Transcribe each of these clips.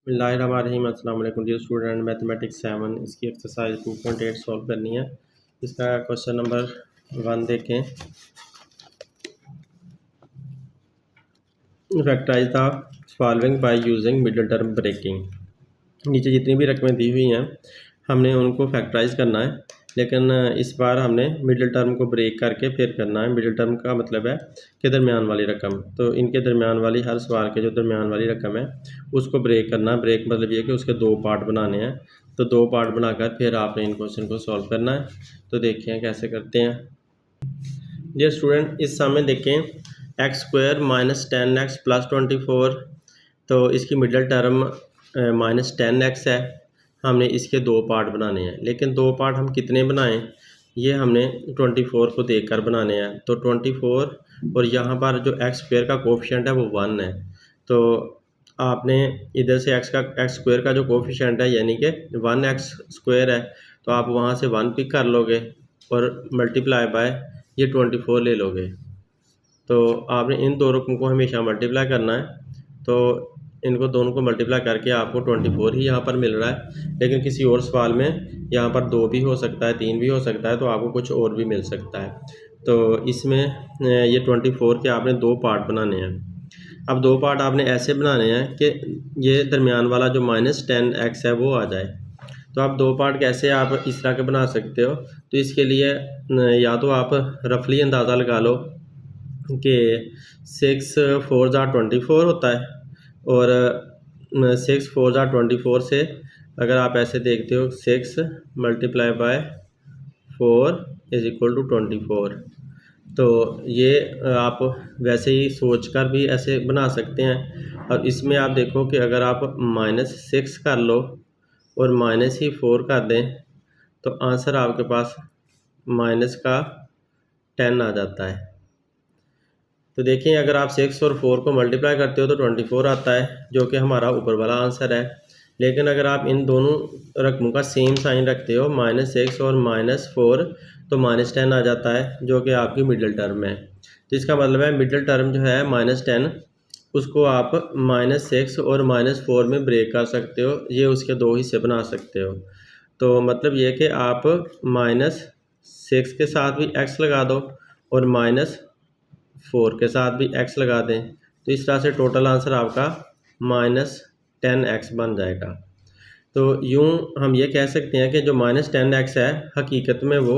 बिस्मिल्लाहिर्रहमानिर्रहीम। अस्सलाम वालेकुम डियर स्टूडेंट। मैथमेटिक्स 7 इसकी एक्सरसाइज 2.8 सॉल्व करनी है। इसका क्वेश्चन नंबर 1 देखें। Factorise the following by using middle term breaking. नीचे जितनी भी रकमें दी हुई हैं हमने उनको फैक्टराइज करना है, लेकिन इस बार हमने मिडिल टर्म को ब्रेक करके फिर करना है। मिडिल टर्म का मतलब है कि दरमियान वाली रकम, तो इनके दरमियान वाली हर सवाल के जो दरमियान वाली रकम है उसको ब्रेक करना। ब्रेक मतलब ये कि उसके दो पार्ट बनाने हैं, तो दो पार्ट बनाकर फिर आपने इन क्वेश्चन को सॉल्व करना है। तो देखिए कैसे करते हैं। डियर स्टूडेंट, इस सामने देखें x² माइनस 10x प्लस 24, तो इसकी मिडिल टर्म माइनस 10x है। हमने इसके दो पार्ट बनाने हैं, लेकिन दो पार्ट हम कितने बनाएं ये हमने 24 को देखकर बनाने हैं। तो 24 और यहाँ पर जो x² का कोफिशिएंट है वो 1 है, तो आपने इधर से x² का जो कोफिशिएंट है यानी कि 1x² है, तो आप वहाँ से 1 पिक कर लोगे और मल्टीप्लाई बाय ये 24 ले लोगे। तो आपने इन दो रकम को हमेशा मल्टीप्लाई करना है, तो इनको दोनों को मल्टीप्लाई करके आपको 24 ही यहाँ पर मिल रहा है। लेकिन किसी और सवाल में यहाँ पर 2 भी हो सकता है, 3 भी हो सकता है, तो आपको कुछ और भी मिल सकता है। तो इसमें ये 24 के आपने दो पार्ट बनाने हैं। अब दो पार्ट आपने ऐसे बनाने हैं कि ये दरमियान वाला जो माइनस 10x है वो आ जाए। तो आप दो पार्ट कैसे आप इस तरह के बना सकते हो, तो इसके लिए या तो आप रफली अंदाज़ा लगा लो कि 6 4 24 होता है, और 6 4 24 से अगर आप ऐसे देखते हो 6 multiply by 4 is equal to 24, तो ये आप वैसे ही सोचकर भी ऐसे बना सकते हैं। और इसमें आप देखो कि अगर आप -6 कर लो और माइनस ही 4 कर दें तो आंसर आपके पास माइनस का 10 आ जाता है। तो देखिए अगर आप 6 और 4 को मल्टीप्लाई करते हो तो 24 आता है, जो कि हमारा ऊपर वाला आंसर है। लेकिन अगर आप इन दोनों रकमों का सेम साइन रखते हो -6 और -4, तो -10 आ जाता है, जो कि आपकी मिडिल टर्म है। तो इसका मतलब है मिडिल टर्म जो है -10, उसको आप -6 और -4 में ब्रेक कर सकते हो। ये उसके दो हिस्से बना सकते हो। तो मतलब ये कि आप -6 के साथ भी x लगा दो और -4 के साथ भी x लगा दें, तो इस तरह से टोटल आंसर आपका -10x बन जाएगा। तो यूँ हम ये कह सकते हैं कि जो -10x है हकीकत में वो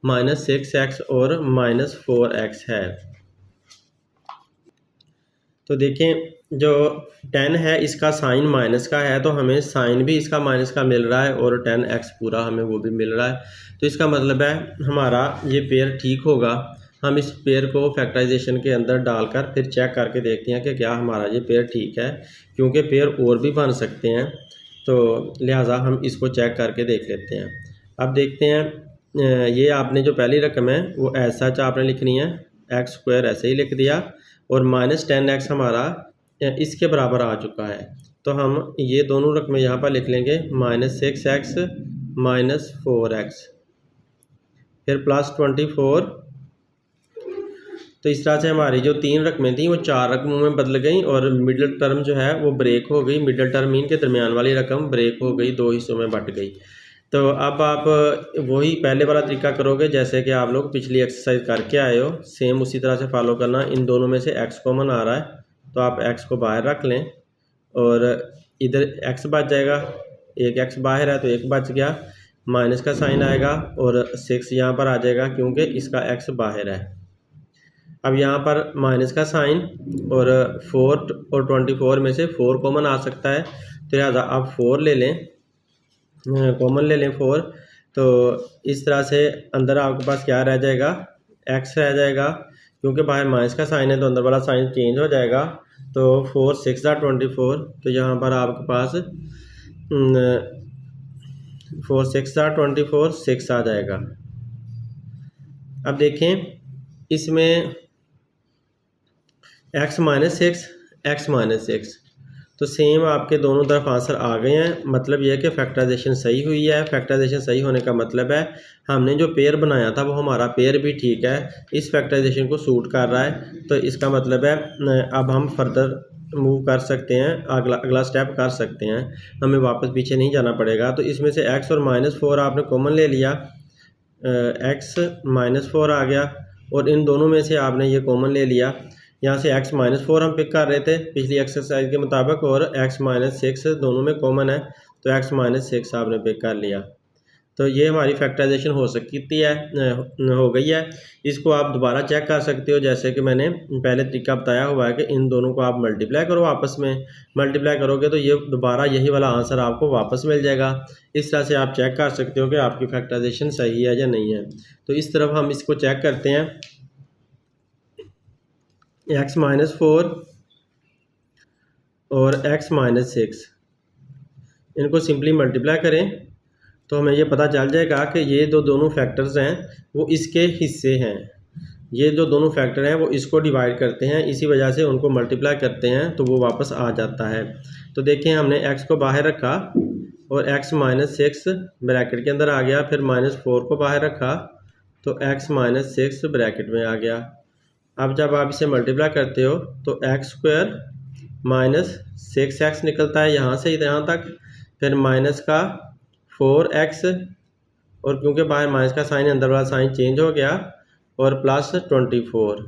-6x और -4x है। तो देखें जो 10 है इसका साइन माइनस का है, तो हमें साइन भी इसका माइनस का मिल रहा है और 10x पूरा हमें वो भी मिल रहा है। तो इसका मतलब है हमारा ये पेयर ठीक होगा। हम इस पेयर को फैक्टराइजेशन के अंदर डालकर फिर चेक करके देखते हैं कि क्या हमारा ये पेयर ठीक है, क्योंकि पेयर और भी बन सकते हैं, तो लिहाजा हम इसको चेक करके देख लेते हैं। अब देखते हैं, ये आपने जो पहली रकम है वो ऐसा आपने लिखनी है, x² ऐसे ही लिख दिया और -10x हमारा इसके बराबर आ चुका है। तो हम ये दोनों रकमें यहाँ पर लिख लेंगे, -6x -4x फिर +24। तो इस तरह से हमारी जो 3 रकमें थी वो 4 रकमों में बदल गई और मिडिल टर्म जो है वो ब्रेक हो गई। मिडिल टर्म मीन के दरमियान वाली रकम ब्रेक हो गई, दो हिस्सों में बट गई। तो अब आप वही पहले वाला तरीका करोगे जैसे कि आप लोग पिछली एक्सरसाइज करके आए हो, सेम उसी तरह से फॉलो करना। इन दोनों में से x कॉमन आ रहा है, तो आप x को बाहर रख लें और इधर x बच जाएगा। एक x बाहर है तो एक बच गया, माइनस का साइन आएगा और 6 यहाँ पर आ जाएगा क्योंकि इसका x बाहर है। अब यहाँ पर माइनस का साइन और 4 और 24 में से 4 कॉमन आ सकता है, तो लिहाजा आप 4 ले लें, कॉमन ले लें 4। तो इस तरह से अंदर आपके पास क्या रह जाएगा, x रह जाएगा, क्योंकि बाहर माइनस का साइन है तो अंदर वाला साइन चेंज हो जाएगा। तो 4 6 24, तो यहाँ पर आपके पास 4 6 24 6 आ जाएगा। अब देखें इसमें x -6 तो सेम आपके दोनों तरफ आंसर आ गए हैं। मतलब यह है कि फैक्टराइजेशन सही हुई है। फैक्टराइजेशन सही होने का मतलब है हमने जो पेयर बनाया था वो हमारा पेयर भी ठीक है, इस फैक्टराइजेशन को सूट कर रहा है। तो इसका मतलब है अब हम फर्दर मूव कर सकते हैं, अगला स्टेप कर सकते हैं, हमें वापस पीछे नहीं जाना पड़ेगा। तो इसमें से x और -4 आपने कॉमन ले लिया, x -4 आ गया और इन दोनों में से आपने ये कॉमन ले लिया। यहाँ से x -4 हम पिक कर रहे थे पिछली एक्सरसाइज के मुताबिक और x -6 दोनों में कॉमन है, तो x -6 आपने पिक कर लिया। तो ये हमारी फैक्टराइजेशन हो सकती है, हो गई है। इसको आप दोबारा चेक कर सकते हो, जैसे कि मैंने पहले तरीका बताया हुआ है कि इन दोनों को आप मल्टीप्लाई करो, आपस में मल्टीप्लाई करोगे तो ये दोबारा यही वाला आंसर आपको वापस मिल जाएगा। इस तरह से आप चेक कर सकते हो कि आपकी फैक्टराइजेशन सही है या नहीं है। तो इस तरफ हम इसको चेक करते हैं, x -4 और x -6 इनको सिंपली मल्टीप्लाई करें तो हमें ये पता चल जाएगा कि ये जो दोनों फैक्टर्स हैं वो इसके हिस्से हैं। ये जो दोनों फैक्टर हैं वो इसको डिवाइड करते हैं, इसी वजह से उनको मल्टीप्लाई करते हैं तो वो वापस आ जाता है। तो देखें, हमने x को बाहर रखा और x -6 ब्रैकेट के अंदर आ गया, फिर -4 को बाहर रखा तो x -6 ब्रैकेट में आ गया। अब जब आप इसे मल्टीप्लाई करते हो तो x² -6x निकलता है यहाँ से यहाँ तक, फिर माइनस का 4x और क्योंकि बाहर माइनस का साइन अंदर वाला साइन चेंज हो गया और +24,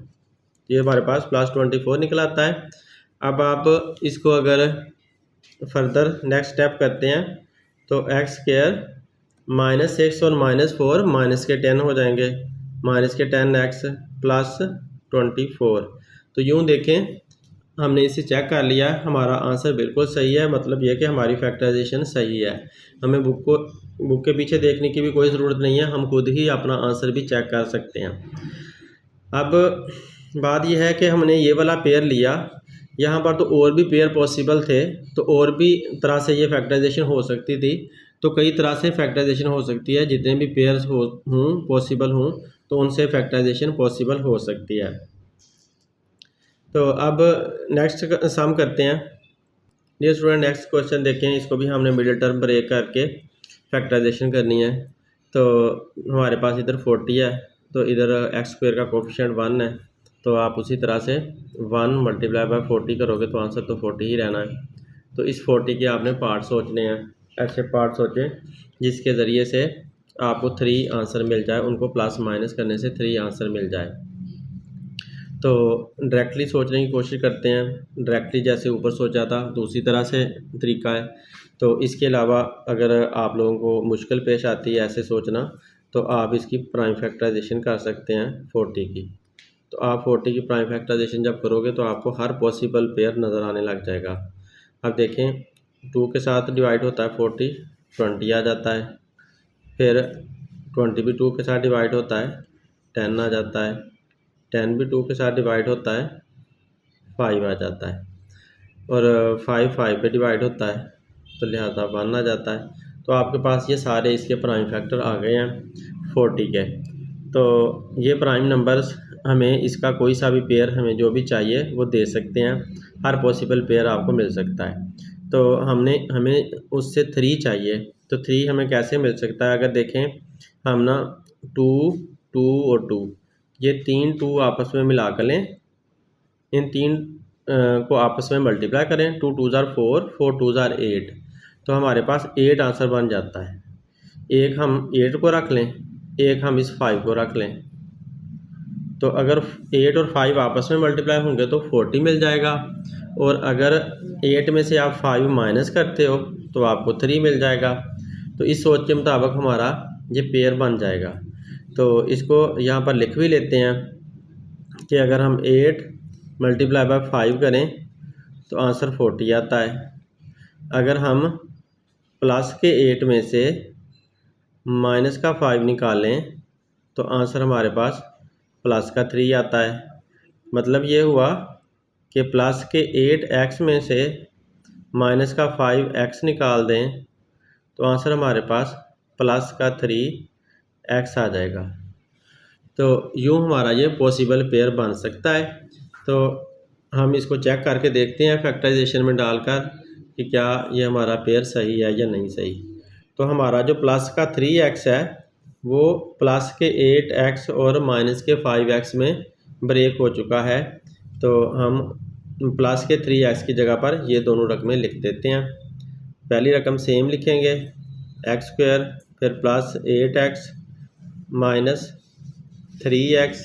ये हमारे पास +24 निकल आता है। अब आप इसको अगर फर्दर नेक्स्ट स्टेप करते हैं तो x² -6 और -4 माइनस के 10 हो जाएंगे, -10x +24। तो यूँ देखें, हमने इसे चेक कर लिया, हमारा आंसर बिल्कुल सही है, मतलब ये कि हमारी फैक्टराइजेशन सही है। हमें बुक के पीछे देखने की भी कोई ज़रूरत नहीं है, हम खुद ही अपना आंसर भी चेक कर सकते हैं। अब बात यह है कि हमने ये वाला पेयर लिया, यहाँ पर तो और भी पेयर पॉसिबल थे, तो और भी तरह से ये फैक्टराइजेशन हो सकती थी। तो कई तरह से फैक्टराइजेशन हो सकती है, जितने भी पेयर्स हों पॉसिबल हों तो उनसे फैक्टराइजेशन पॉसिबल हो सकती है। तो अब नेक्स्ट सम करते हैं। ये स्टूडेंट नेक्स्ट क्वेश्चन देखें, इसको भी हमने मिडिल टर्म ब्रेक करके फैक्टराइजेशन करनी है। तो हमारे पास इधर 40 है, तो इधर x² का कोफिशिएंट 1 है, तो आप उसी तरह से 1 × 40 करोगे तो आंसर तो 40 ही रहना है। तो इस 40 के आपने पार्ट सोचने हैं, ऐसे पार्ट सोचें जिसके ज़रिए से आपको 3 आंसर मिल जाए, उनको प्लस माइनस करने से 3 आंसर मिल जाए। तो डायरेक्टली सोचने की कोशिश करते हैं, डायरेक्टली जैसे ऊपर सोचा था दूसरी तरह से तरीका है। तो इसके अलावा अगर आप लोगों को मुश्किल पेश आती है ऐसे सोचना, तो आप इसकी प्राइम फैक्टराइजेशन कर सकते हैं 40 की। तो आप 40 की प्राइम फैक्टराइजेशन जब करोगे तो आपको हर पॉसिबल पेयर नज़र आने लग जाएगा। अब देखें, 2 के साथ डिवाइड होता है 40, 20 आ जाता है, फिर 20 भी 2 के साथ डिवाइड होता है 10 आ जाता है, 10 भी 2 के साथ डिवाइड होता है 5 आ जाता है, और 5 पे डिवाइड होता है तो लिहाजा 1 आ जाता है। तो आपके पास ये सारे इसके प्राइम फैक्टर आ गए हैं 40 के। तो ये प्राइम नंबर्स हमें इसका कोई सा भी पेयर हमें जो भी चाहिए वो दे सकते हैं, हर पॉसिबल पेयर आपको मिल सकता है। तो हमें उससे 3 चाहिए, तो 3 हमें कैसे मिल सकता है? अगर देखें हम ना 2, 2 और 2, ये 3 2 आपस में मिला कर लें, इन 3 को आपस में मल्टीप्लाई करें, 2 2 ज़ार 4, 4 2 ज़ार 8, तो हमारे पास 8 आंसर बन जाता है। एक हम 8 को रख लें, एक हम इस 5 को रख लें, तो अगर 8 और 5 आपस में मल्टीप्लाई होंगे तो 40 मिल जाएगा, और अगर 8 में से आप 5 माइनस करते हो तो आपको 3 मिल जाएगा। तो इस सोच के मुताबिक हमारा ये पेयर बन जाएगा। तो इसको यहाँ पर लिख भी लेते हैं कि अगर हम 8 × 5 करें तो आंसर 40 आता है। अगर हम प्लस के 8 में से माइनस का 5 निकालें तो आंसर हमारे पास प्लस का 3 आता है। मतलब ये हुआ कि प्लस के 8x में से माइनस का 5x निकाल दें तो आंसर हमारे पास प्लस का 3x आ जाएगा। तो यूँ हमारा ये पॉसिबल पेयर बन सकता है। तो हम इसको चेक करके देखते हैं फैक्टराइजेशन में डालकर कि क्या ये हमारा पेयर सही है या नहीं सही। तो हमारा जो प्लस का 3x है वो प्लस के 8x और माइनस के 5x में ब्रेक हो चुका है। तो हम प्लस के 3x की जगह पर ये दोनों रकमें लिख देते हैं। पहली रकम सेम लिखेंगे x², फिर plus 8x minus 3x,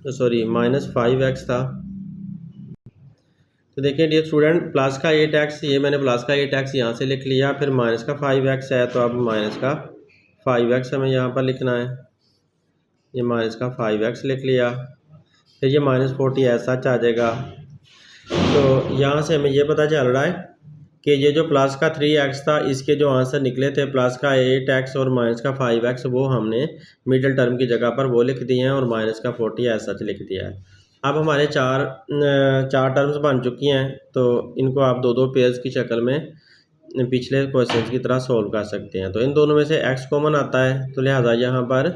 sorry minus 5x था। तो देखिए डियर स्टूडेंट, प्लस का 8x, ये मैंने प्लस का 8x यहाँ से लिख लिया, फिर माइनस का 5x है तो अब माइनस का 5x हमें यहाँ पर लिखना है। ये माइनस का 5x लिख लिया, फिर ये -40 ऐसा आ जाएगा। तो यहाँ से हमें ये पता चल रहा है कि ये जो प्लस का 3x था इसके जो आंसर निकले थे प्लस का 8x और माइनस का 5x, वो हमने मिडिल टर्म की जगह पर वो लिख दिए हैं और माइनस का 40 ऐसा लिख दिया है। अब हमारे चार टर्म्स बन चुकी हैं, तो इनको आप दो दो पेयर्स की शक्ल में पिछले क्वेश्चन की तरह सॉल्व कर सकते हैं। तो इन दोनों में से x कॉमन आता है, तो लिहाजा यहाँ पर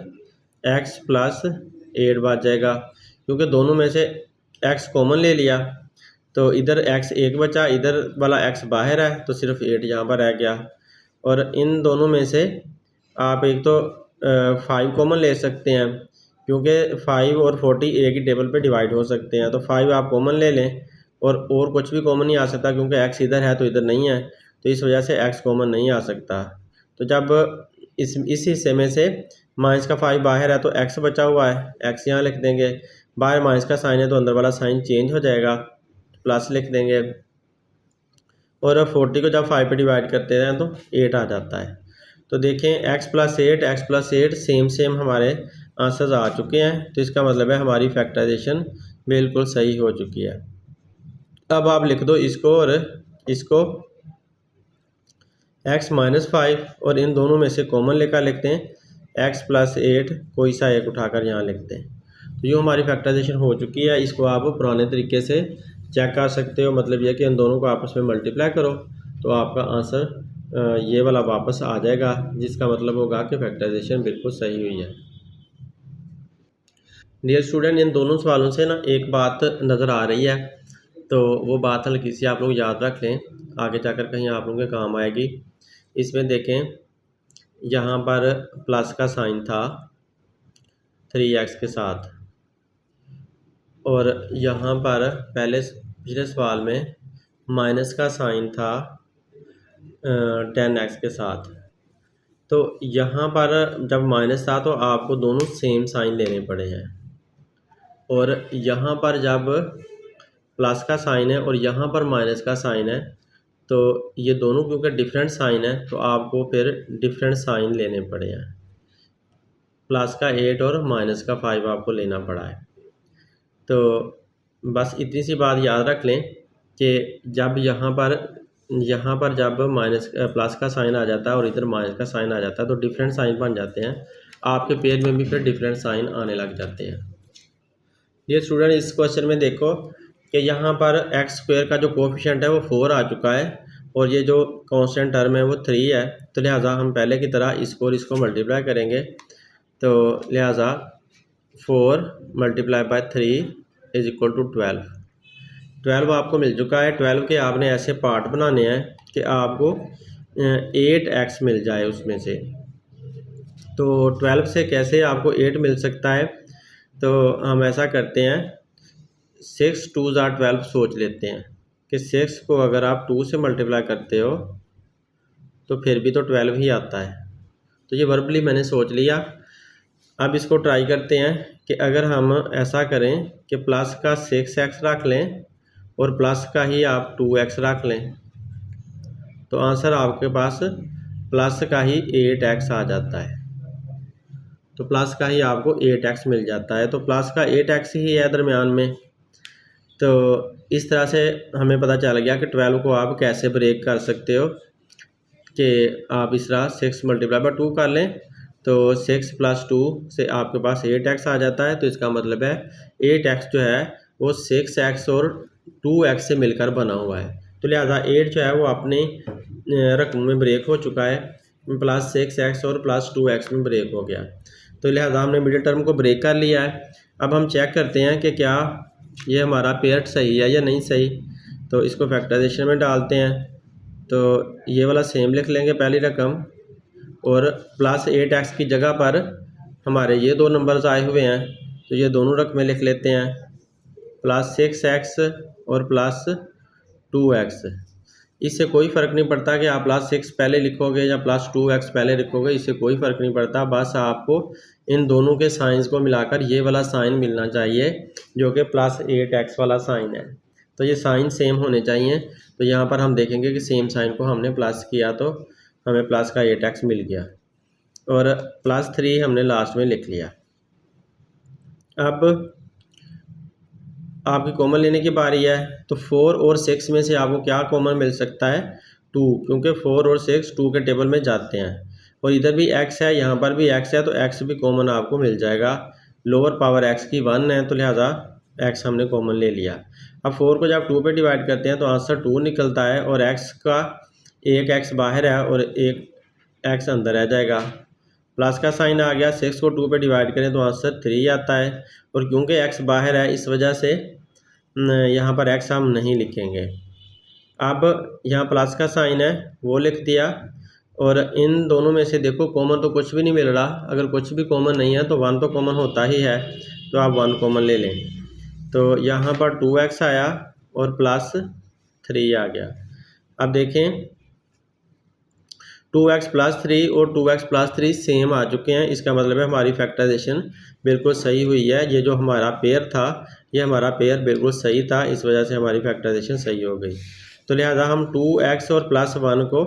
x प्लस 8 बच जाएगा, क्योंकि दोनों में से x कॉमन ले लिया तो इधर x एक बचा, इधर वाला x बाहर है तो सिर्फ 8 यहाँ पर रह गया। और इन दोनों में से आप एक तो 5 कॉमन ले सकते हैं, क्योंकि 5 और 40 एक ही टेबल पे डिवाइड हो सकते हैं, तो 5 आप कॉमन ले लें और कुछ भी कॉमन नहीं आ सकता, क्योंकि x इधर है तो इधर नहीं है, तो इस वजह से x कॉमन नहीं आ सकता। तो जब इस हिस्से में से माइनस का 5 बाहर है तो x बचा हुआ है, x यहाँ लिख देंगे, बाहर माइनस का साइन है तो अंदर वाला साइन चेंज हो जाएगा, प्लस लिख देंगे। और 40 को जब 5 पे डिवाइड करते हैं तो 8 आ जाता है। तो देखें x प्लस 8 सेम हमारे आंसर्स आ चुके हैं, तो इसका मतलब है हमारी फैक्टराइजेशन बिल्कुल सही हो चुकी है। अब आप लिख दो इसको और इसको x माइनस 5, और इन दोनों में से कॉमन लेकर लिखते हैं x प्लस 8, कोई सा एक उठाकर यहाँ लिखते हैं। तो ये हमारी फैक्टराइजेशन हो चुकी है। इसको आप पुराने तरीके से चेक कर सकते हो, मतलब यह कि इन दोनों को आपस में मल्टीप्लाई करो तो आपका आंसर ये वाला वापस आ जाएगा, जिसका मतलब होगा कि फैक्टराइजेशन बिल्कुल सही हुई है। डियर स्टूडेंट, इन दोनों सवालों से ना एक बात नज़र आ रही है, तो वो बात हल्की सी आप लोग याद रख लें, आगे जाकर कहीं आप लोगों के काम आएगी। इसमें देखें, यहाँ पर प्लस का साइन था 3x के साथ, और यहाँ पर पिछले सवाल में माइनस का साइन था 10x के साथ। तो यहाँ पर जब माइनस था तो आपको दोनों सेम साइन लेने पड़े हैं, और यहाँ पर जब प्लस का साइन है और यहाँ पर माइनस का साइन है, तो ये दोनों क्योंकि डिफरेंट साइन है तो आपको फिर डिफरेंट साइन लेने पड़े हैं। प्लस का 8 और माइनस का 5 आपको लेना पड़ा है। तो बस इतनी सी बात याद रख लें कि जब यहाँ पर जब प्लस का साइन आ जाता है और इधर माइनस का साइन आ जाता है तो डिफरेंट साइन बन जाते हैं, आपके पेज में भी फिर डिफरेंट साइन आने लग जाते हैं। ये स्टूडेंट, इस क्वेश्चन में देखो कि यहाँ पर x² का जो कोफिशिएंट है वो 4 आ चुका है, और ये जो कांस्टेंट टर्म है वो 3 है, तो लिहाजा हम पहले की तरह इसको और इसको मल्टीप्लाई करेंगे। तो लिहाजा 4 multiply by 3 is equal to 12 आपको मिल चुका है। 12 के आपने ऐसे पार्ट बनाने हैं कि आपको 8x मिल जाए उसमें से। तो 12 से कैसे आपको 8 मिल सकता है, तो हम ऐसा करते हैं, 6 2s are 12 सोच लेते हैं कि 6 को अगर आप 2 से मल्टीप्लाई करते हो तो फिर भी तो 12 ही आता है। तो ये वर्बली मैंने सोच लिया। अब इसको ट्राई करते हैं कि अगर हम ऐसा करें कि प्लस का 6x रख लें और प्लस का ही आप 2x रख लें, तो आंसर आपके पास प्लस का ही 8x आ जाता है। तो प्लस का ही आपको 8x मिल जाता है, तो प्लस का 8x ही है दरमियान में। तो इस तरह से हमें पता चल गया कि 12 को आप कैसे ब्रेक कर सकते हो, कि आप इस तरह 6 मल्टीप्लाई बाय 2 कर लें, तो 6 + 2 से आपके पास 8x आ जाता है। तो इसका मतलब है 8x जो है वो 6x और 2x से मिलकर बना हुआ है, तो लिहाजा 8 जो है वो अपने रकम में ब्रेक हो चुका है, प्लस 6x और प्लस 2x में ब्रेक हो गया। तो लिहाजा हमने मिडिल टर्म को ब्रेक कर लिया है। अब हम चेक करते हैं कि क्या ये हमारा पेयर सही है या नहीं सही। तो इसको फैक्टराइजेशन में डालते हैं, तो ये वाला सेम लिख लेंगे पहली रकम, और प्लस 8x की जगह पर हमारे ये दो नंबर्स आए हुए हैं, तो ये दोनों रकमें लिख लेते हैं, प्लस 6x और प्लस 2x। इससे कोई फ़र्क नहीं पड़ता कि आप प्लस 6 पहले लिखोगे या प्लस 2x पहले लिखोगे, इससे कोई फ़र्क नहीं पड़ता। बस आपको इन दोनों के साइंस को मिलाकर ये वाला साइन मिलना चाहिए जो कि प्लस 8x वाला साइन है। तो ये साइन सेम होने चाहिए। तो यहाँ पर हम देखेंगे कि सेम साइन को हमने प्लस किया तो हमें प्लस का 8x मिल गया और प्लस 3 हमने लास्ट में लिख लिया। अब आपकी कॉमन लेने की बारी है। तो 4 और 6 में से आपको क्या कॉमन मिल सकता है? 2, क्योंकि 4 और 6 2 के टेबल में जाते हैं और इधर भी x है, यहाँ पर भी x है, तो x भी कॉमन आपको मिल जाएगा। लोअर पावर x की 1 है तो लिहाजा x हमने कॉमन ले लिया। अब 4 को जब 2 पे डिवाइड करते हैं तो आंसर 2 निकलता है और x का एक x बाहर है और एक x अंदर रह जाएगा। प्लस का साइन आ गया। 6 को 2 पे डिवाइड करें तो आंसर 3 आता है और क्योंकि x बाहर है इस वजह से यहाँ पर x हम नहीं लिखेंगे। अब यहाँ प्लस का साइन है वो लिख दिया और इन दोनों में से देखो कॉमन तो कुछ भी नहीं मिल रहा। अगर कुछ भी कॉमन नहीं है तो 1 तो कॉमन होता ही है, तो आप 1 कॉमन ले लें। तो यहाँ पर 2x आया और प्लस 3 आ गया। अब देखें 2x प्लस 3 और 2x प्लस 3 सेम आ चुके हैं। इसका मतलब है हमारी फैक्टराइजेशन बिल्कुल सही हुई है। ये जो हमारा पेयर था ये हमारा पेयर बिल्कुल सही था, इस वजह से हमारी फैक्टराइजेशन सही हो गई। तो लिहाजा हम 2x और प्लस 1 को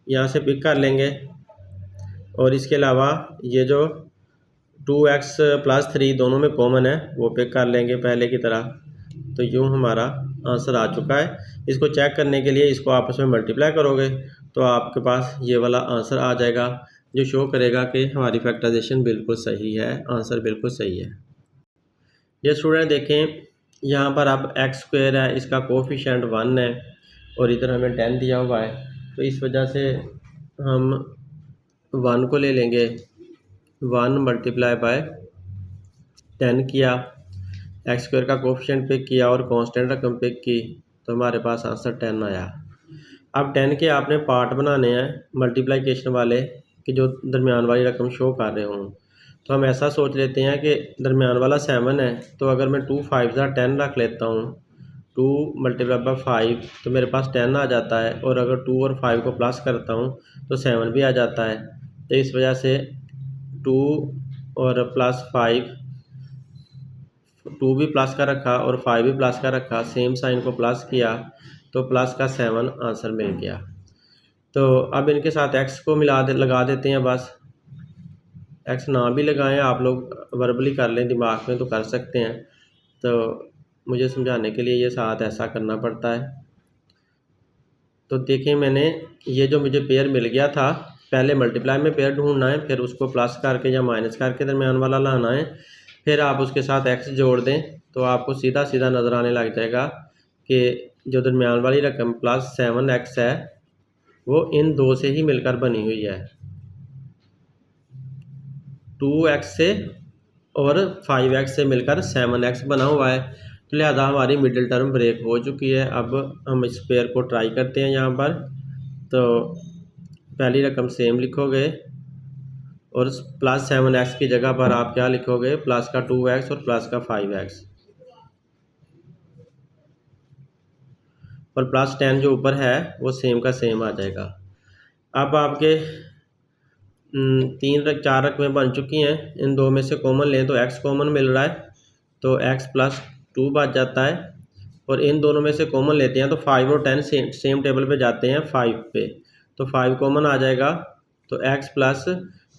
यहाँ से पिक कर लेंगे और इसके अलावा ये जो 2x प्लस 3 दोनों में कॉमन है वो पिक कर लेंगे पहले की तरह। तो यूँ हमारा आंसर आ चुका है। इसको चेक करने के लिए इसको आपस में मल्टीप्लाई करोगे तो आपके पास ये वाला आंसर आ जाएगा जो शो करेगा कि हमारी फैक्टराइजेशन बिल्कुल सही है, आंसर बिल्कुल सही है। ये स्टूडेंट देखें यहाँ पर अब x² है, इसका कोफिशिएंट 1 है और इधर हमें 10 दिया हुआ है, तो इस वजह से हम 1 को ले लेंगे। 1 मल्टीप्लाई बाय 10 किया, x² का कोफिशिएंट पिक किया और कांस्टेंट रकम पिक की तो हमारे पास आंसर 10 आया। अब 10 के आपने पार्ट बनाने हैं मल्टीप्लिकेशन वाले कि जो दरमियान वाली रकम शो कर रहे हों। तो हम ऐसा सोच लेते हैं कि दरमियान वाला 7 है, तो अगर मैं 2 5 10 रख लेता हूँ, 2 मल्टीप्लाई बाय 5 तो मेरे पास 10 आ जाता है और अगर 2 और 5 को प्लस करता हूँ तो 7 भी आ जाता है। तो इस वजह से 2 और प्लस 5, 2 भी प्लस का रखा और 5 भी प्लस का रखा, सेम साइन को प्लस किया तो प्लस का 7 आंसर मिल गया। तो अब इनके साथ x को लगा देते हैं। बस x ना भी लगाएं, आप लोग वर्बली कर लें, दिमाग में तो कर सकते हैं। तो मुझे समझाने के लिए ये साथ ऐसा करना पड़ता है। तो देखें मैंने ये जो मुझे पेयर मिल गया था, पहले मल्टीप्लाई में पेयर ढूंढना है, फिर उसको प्लस करके या माइनस करके दरमियान वाला लाना है, फिर आप उसके साथ x जोड़ दें तो आपको सीधा सीधा नज़र आने लग जाएगा कि जो दरमियान वाली रकम प्लस 7x है वो इन दो से ही मिलकर बनी हुई है, 2x से और 5x से मिलकर 7x बना हुआ है। तो लिहाजा हमारी मिडिल टर्म ब्रेक हो चुकी है। अब हम इस पेयर को ट्राई करते हैं यहाँ पर। तो पहली रकम सेम लिखोगे और प्लस 7x की जगह पर आप क्या लिखोगे? प्लस का 2x और प्लस का 5x और प्लस 10 जो ऊपर है वो सेम का सेम आ जाएगा। अब आपके 4 रकमें बन चुकी हैं। इन दो में से कॉमन लें तो x कॉमन मिल रहा है तो x प्लस 2 बच जाता है और इन दोनों में से कॉमन लेते हैं तो 5 और 10 सेम टेबल पे जाते हैं 5 पे, तो 5 कॉमन आ जाएगा। तो x प्लस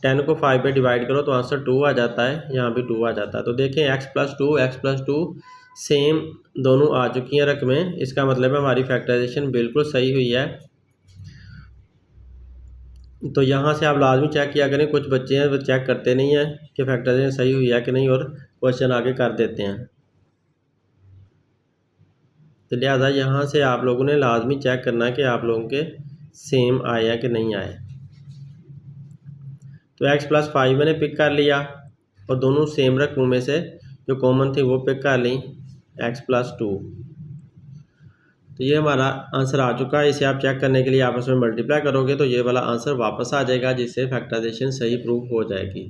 10 को 5 पे डिवाइड करो तो आंसर 2 आ जाता है, यहाँ भी 2 आ जाता है। तो देखें x प्लस 2 सेम दोनों आ चुकी हैं रकमें। इसका मतलब है हमारी फैक्टराइजेशन बिल्कुल सही हुई है। तो यहाँ से आप लाजमी चेक किया करें, कुछ बच्चे हैं वो चेक करते नहीं हैं कि फैक्टराइजेशन सही हुई है कि नहीं और क्वेश्चन आगे कर देते हैं। तो लिहाजा यहाँ से आप लोगों ने लाजमी चेक करना है कि आप लोगों के सेम आए हैं कि नहीं आए। तो x प्लस 5 मैंने पिक कर लिया और दोनों सेम रकमों में से जो कॉमन थी वो पिक कर ली, x प्लस 2। तो ये हमारा आंसर आ चुका है। इसे आप चेक करने के लिए आपस में मल्टीप्लाई करोगे तो ये वाला आंसर वापस आ जाएगा, जिससे फैक्टराइजेशन सही प्रूफ हो जाएगी।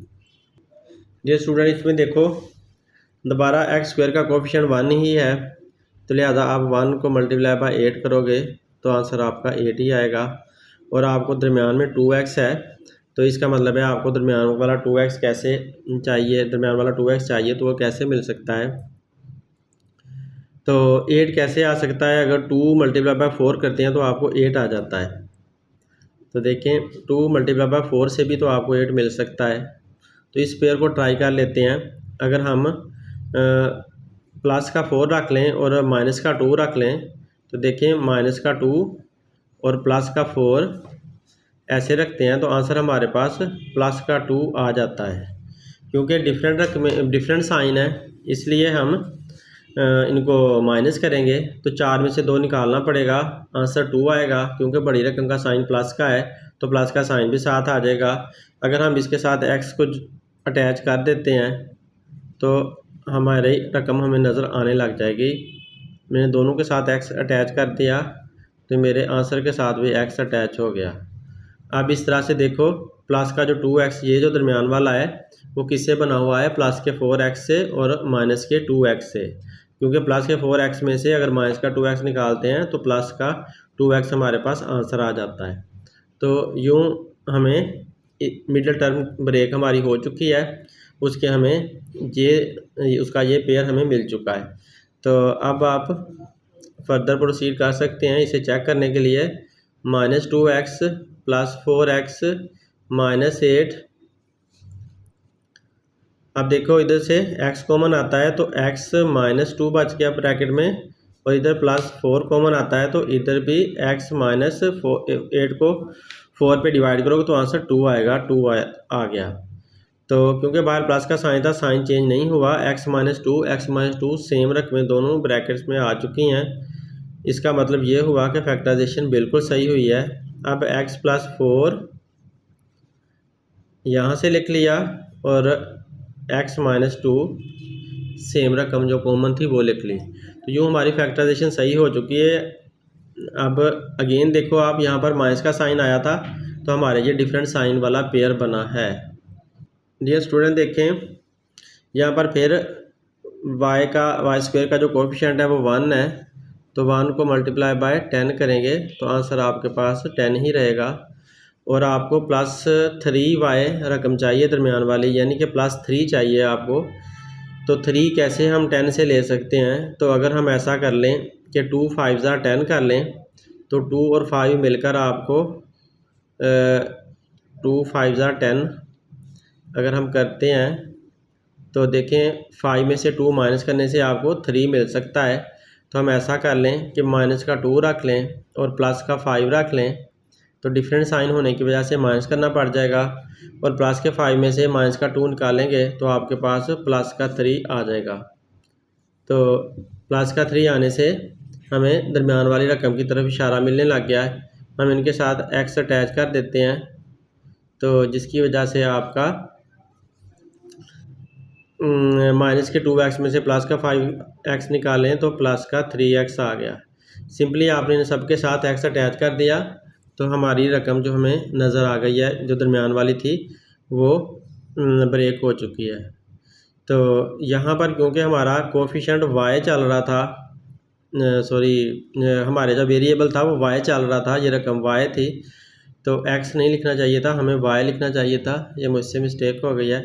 ये स्टूडेंट इसमें देखो दोबारा x² का कोफिशिएंट 1 ही है तो लिहाजा आप 1 को मल्टीप्लाई बाय 8 करोगे तो आंसर आपका 8 ही आएगा। और आपको दरमियान में 2x है, तो इसका मतलब है आपको दरमियान वाला 2x कैसे चाहिए, दरमियान वाला 2x चाहिए तो वो कैसे मिल सकता है। तो 8 कैसे आ सकता है, अगर 2 मल्टीप्लाई बाय 4 करते हैं तो आपको 8 आ जाता है। तो देखें 2 मल्टीप्लाई बाय 4 से भी तो आपको 8 मिल सकता है। तो इस पेयर को ट्राई कर लेते हैं। अगर हम प्लस का 4 रख लें और माइनस का 2 रख लें तो देखें माइनस का 2 और प्लस का 4 ऐसे रखते हैं तो आंसर हमारे पास प्लस का 2 आ जाता है। क्योंकि डिफरेंट साइन है इसलिए हम इनको माइनस करेंगे तो 4 में से 2 निकालना पड़ेगा, आंसर 2 आएगा। क्योंकि बड़ी रकम का साइन प्लस का है तो प्लस का साइन भी साथ आ जाएगा। अगर हम इसके साथ x को अटैच कर देते हैं तो हमारी रकम हमें नज़र आने लग जाएगी। मैंने दोनों के साथ x अटैच कर दिया तो मेरे आंसर के साथ भी x अटैच हो गया। अब इस तरह से देखो प्लस का जो 2x ये जो दरमियान वाला है वो किससे बना हुआ है, प्लस के 4x से और माइनस के 2x से। क्योंकि प्लस के 4x में से अगर माइनस का 2x निकालते हैं तो प्लस का 2x हमारे पास आंसर आ जाता है। तो यूँ हमें मिडिल टर्म ब्रेक हमारी हो चुकी है, उसके हमें उसका ये पेयर हमें मिल चुका है। तो अब आप फर्दर प्रोसीड कर सकते हैं इसे चेक करने के लिए। -2x + 4x -8। अब देखो इधर से x कॉमन आता है तो x -2 बच गया ब्रैकेट में, और इधर +4 कॉमन आता है तो इधर भी x -8 को 4 पे डिवाइड करोगे तो आंसर 2 आएगा। 2 आ गया। तो क्योंकि बाहर प्लस का साइन था, साइन चेंज नहीं हुआ। x -2 सेम रकमें दोनों ब्रैकेट्स में आ चुकी हैं। इसका मतलब ये हुआ कि फैक्टराइजेशन बिल्कुल सही हुई है। अब x + 4 यहाँ से लिख लिया और x -2 सेम रकम जो कॉमन थी वो लिख ली। तो यूँ हमारी फैक्टराइजेशन सही हो चुकी है। अब अगेन देखो आप यहाँ पर माइनस का साइन आया था तो हमारे ये डिफरेंट साइन वाला पेयर बना है। डियर स्टूडेंट देखें यहाँ पर फिर वाई स्क्वायर का जो कोएफिशिएंट है वो 1 है, तो 1 को मल्टीप्लाई बाय 10 करेंगे तो आंसर आपके पास 10 ही रहेगा। और आपको +3y रकम चाहिए दरमियान वाली, यानी कि +3 चाहिए आपको। तो 3 कैसे हम 10 से ले सकते हैं, तो अगर हम ऐसा कर लें कि 2 5 10 कर लें तो 2 और 5 मिलकर आपको 2 5 10 अगर हम करते हैं तो देखें 5 में से 2 माइनस करने से आपको 3 मिल सकता है। तो हम ऐसा कर लें कि माइनस का 2 रख लें और प्लस का 5 रख लें, तो डिफरेंट साइन होने की वजह से माइनस करना पड़ जाएगा। और प्लस के 5 में से माइनस का 2 निकालेंगे तो आपके पास प्लस का 3 आ जाएगा। तो प्लस का 3 आने से हमें दरमियान वाली रकम की तरफ इशारा मिलने लग गया है। हम इनके साथ x अटैच कर देते हैं तो जिसकी वजह से आपका माइनस के 2x में से प्लस का 5x निकालें तो प्लस का 3x आ गया। सिंपली आपने इन सबके साथ x अटैच कर दिया तो हमारी रकम जो हमें नज़र आ गई है, जो दरमियान वाली थी वो ब्रेक हो चुकी है। तो यहाँ पर क्योंकि हमारा कोएफिशिएंट y चल रहा था, हमारे जो वेरिएबल था वो y चल रहा था, ये रकम y थी, तो x नहीं लिखना चाहिए था, हमें y लिखना चाहिए था। ये मुझसे मिस्टेक हो गई है।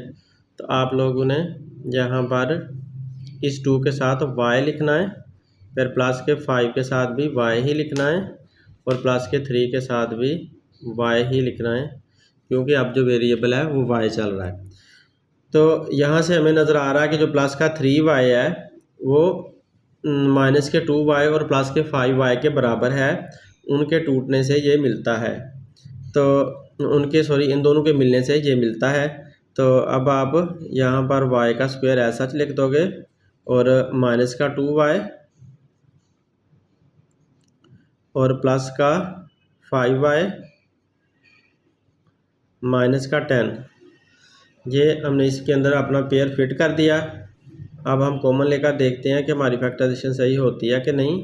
तो आप लोगों ने यहाँ पर इस 2 के साथ y लिखना है, फिर प्लस के 5 के साथ भी y ही लिखना है और प्लस के 3 के साथ भी y ही लिखना है, क्योंकि अब जो वेरिएबल है वो y चल रहा है। तो यहाँ से हमें नज़र आ रहा है कि जो प्लस का 3y है वो माइनस के 2y और प्लस के 5y के बराबर है। उनके टूटने से ये मिलता है, तो इन दोनों के मिलने से ये मिलता है। तो अब आप यहाँ पर y का स्क्वायर ऐसा लिख दोगे और माइनस का 2y और प्लस का 5y माइनस का 10, ये हमने इसके अंदर अपना पेयर फिट कर दिया। अब हम कॉमन लेकर देखते हैं कि हमारी फैक्टराइजेशन सही होती है कि नहीं।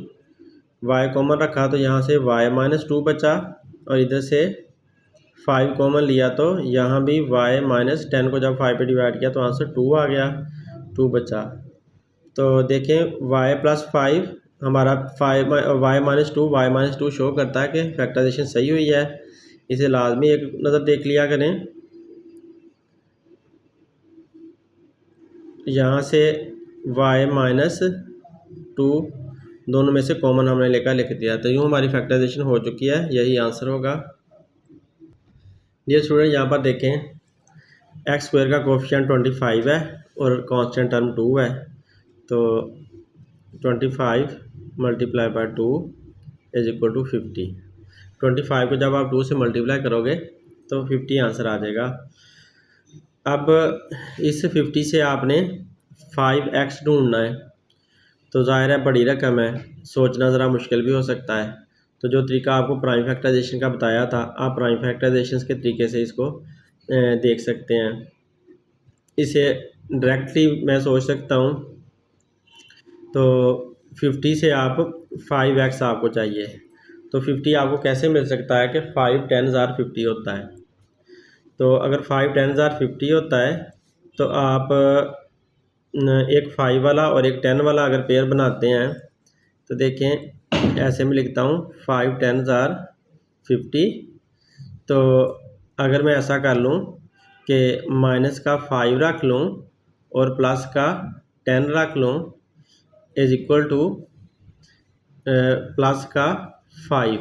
y कॉमन रखा तो यहाँ से y -2 बचा और इधर से 5 कॉमन लिया तो यहाँ भी y -10 को जब 5 पे डिवाइड किया तो आंसर 2 आ गया, 2 बचा। तो देखें y + 5 हमारा y-2 y-2 शो करता है कि फैक्टराइजेशन सही हुई है। इसे लाजमी एक नज़र देख लिया करें। यहाँ से y-2 दोनों में से कॉमन हमने लेकर लिख दिया, तो यूँ हमारी फैक्टराइजेशन हो चुकी है। यही आंसर होगा। ये स्टूडेंट यहाँ पर देखें, एक्स स्क्वायर का कोफिशिएंट 25 है और कांस्टेंट टर्म 2 है, तो 25 multiply by 2 is equal to 50। 25 को जब आप 2 से मल्टीप्लाई करोगे तो 50 आंसर आ जाएगा। अब इस 50 से आपने 5x ढूंढना है, तो ज़ाहिर है बड़ी रकम है, सोचना ज़रा मुश्किल भी हो सकता है। तो जो तरीका आपको प्राइम फैक्टराइजेशन का बताया था, आप प्राइम फैक्टराइजेशन के तरीके से इसको देख सकते हैं। इसे डायरेक्टली मैं सोच सकता हूँ, तो 50 से आप 5x आपको चाहिए, तो 50 आपको कैसे मिल सकता है कि 5 10 50 होता है। तो अगर 5 10 50 होता है तो आप एक 5 वाला और एक 10 वाला अगर पेयर बनाते हैं तो देखें, ऐसे में लिखता हूँ 5 10 50। तो अगर मैं ऐसा कर लूँ कि माइनस का 5 रख लूँ और प्लस का 10 रख लूँ इज इक्वल टू प्लस का 5,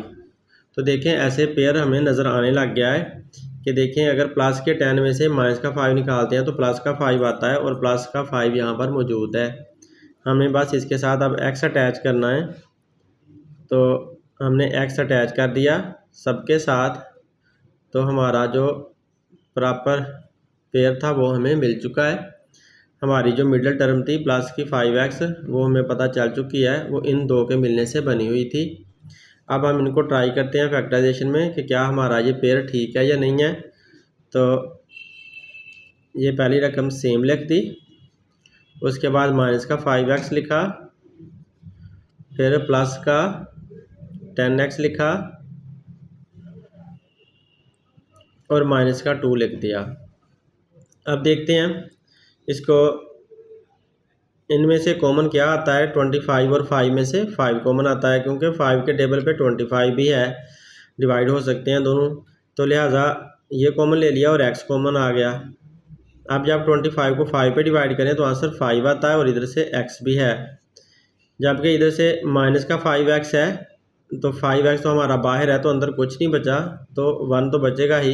तो देखें ऐसे पेयर हमें नज़र आने लग गया है कि देखें अगर प्लस के 10 में से माइनस का 5 निकालते हैं तो प्लस का 5 आता है और प्लस का 5 यहाँ पर मौजूद है। हमें बस इसके साथ अब x अटैच करना है, तो हमने x अटैच कर दिया सबके साथ, तो हमारा जो प्रॉपर पेयर था वो हमें मिल चुका है। हमारी जो मिडिल टर्म थी प्लस की 5x वो हमें पता चल चुकी है, वो इन दो के मिलने से बनी हुई थी। अब हम इनको ट्राई करते हैं फैक्टराइजेशन में कि क्या हमारा ये पेयर ठीक है या नहीं है। तो ये पहली रकम सेम लिख दी, उसके बाद माइनस का 5x लिखा, फिर प्लस का 10x लिखा और माइनस का 2 लिख दिया। अब देखते हैं इसको, इनमें से कॉमन क्या आता है। 25 और 5 में से 5 कॉमन आता है, क्योंकि 5 के टेबल पे 25 भी है, डिवाइड हो सकते हैं दोनों, तो लिहाजा ये कॉमन ले लिया और x कॉमन आ गया। अब जब 25 को 5 पे डिवाइड करें तो आंसर 5 आता है और इधर से x भी है, जबकि इधर से माइनस का 5x है, तो 5x तो हमारा बाहर है, तो अंदर कुछ नहीं बचा, तो 1 तो बचेगा ही,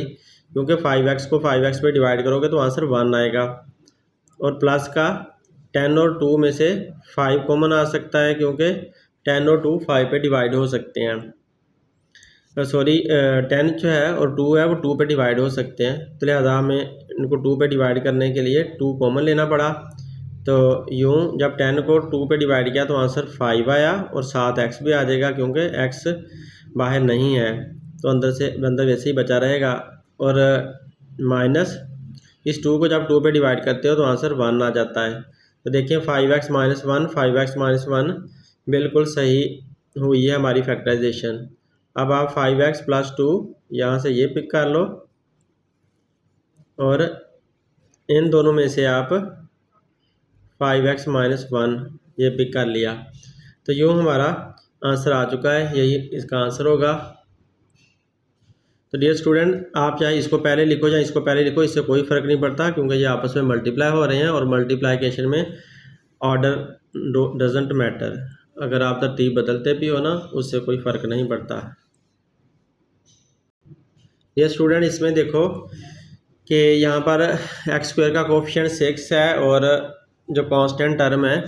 क्योंकि 5x को 5x पे डिवाइड करोगे तो आंसर 1 आएगा। और प्लस का 10 और 2 में से 5 कॉमन आ सकता है, क्योंकि 10 और 2 5 पे डिवाइड हो सकते हैं, सॉरी 10 जो है और 2 है वो 2 पे डिवाइड हो सकते हैं, तो लिहाजा हमें इनको 2 पे डिवाइड करने के लिए 2 कॉमन लेना पड़ा। तो यूँ जब 10 को 2 पे डिवाइड किया तो आंसर 5 आया और साथ x भी आ जाएगा, क्योंकि x बाहर नहीं है, तो अंदर वैसे ही बचा रहेगा। और माइनस इस 2 को जब 2 पे डिवाइड करते हो तो आंसर 1 आ जाता है। तो देखिए 5x माइनस 1 5x माइनस 1 बिल्कुल सही हुई है हमारी फैक्टराइजेशन। अब आप 5x प्लस 2 यहाँ से ये पिक कर लो और इन दोनों में से आप 5x माइनस 1 ये पिक कर लिया, तो यूँ हमारा आंसर आ चुका है, यही इसका आंसर होगा। तो डियर स्टूडेंट, आप चाहे इसको पहले लिखो या इसको पहले लिखो, इससे कोई फ़र्क नहीं पड़ता, क्योंकि ये आपस में मल्टीप्लाई हो रहे हैं और मल्टीप्लाइकेशन में ऑर्डर डजेंट मैटर। अगर आप तरतीब बदलते भी हो ना, उससे कोई फ़र्क नहीं पड़ता। ये स्टूडेंट इसमें देखो कि यहाँ पर एक्स स्क्वायर का कोफिशिएंट 6 है और जो कांस्टेंट टर्म है,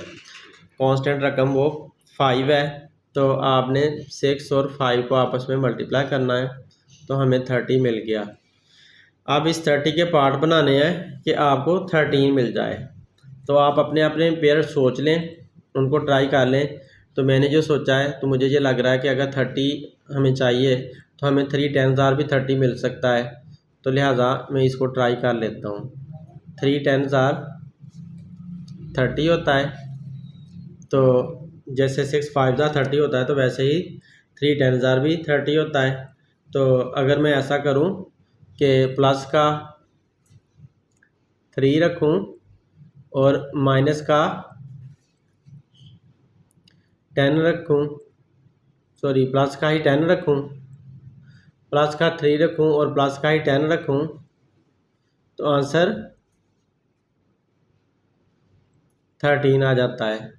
कांस्टेंट रकम वो 5 है, तो आपने 6 और 5 को आपस में मल्टीप्लाई करना है, तो हमें 30 मिल गया। अब इस 30 के पार्ट बनाने हैं कि आपको 13 मिल जाए, तो आप अपने अपने पेयर सोच लें, उनको ट्राई कर लें। तो मैंने जो सोचा है, तो मुझे ये लग रहा है कि अगर 30 हमें चाहिए तो हमें 3 10 भी 30 मिल सकता है, तो लिहाजा मैं इसको ट्राई कर लेता हूँ। 3 10 30 होता है, तो जैसे 6 5 30 होता है, तो वैसे ही 3 10 भी 30 होता है। तो अगर मैं ऐसा करूँ कि प्लस का 3 रखूँ और माइनस का 10 रखूँ, सॉरी प्लस का ही 10 रखूँ, प्लस का 3 रखूँ और प्लस का ही 10 रखूँ, तो आंसर 13 आ जाता है।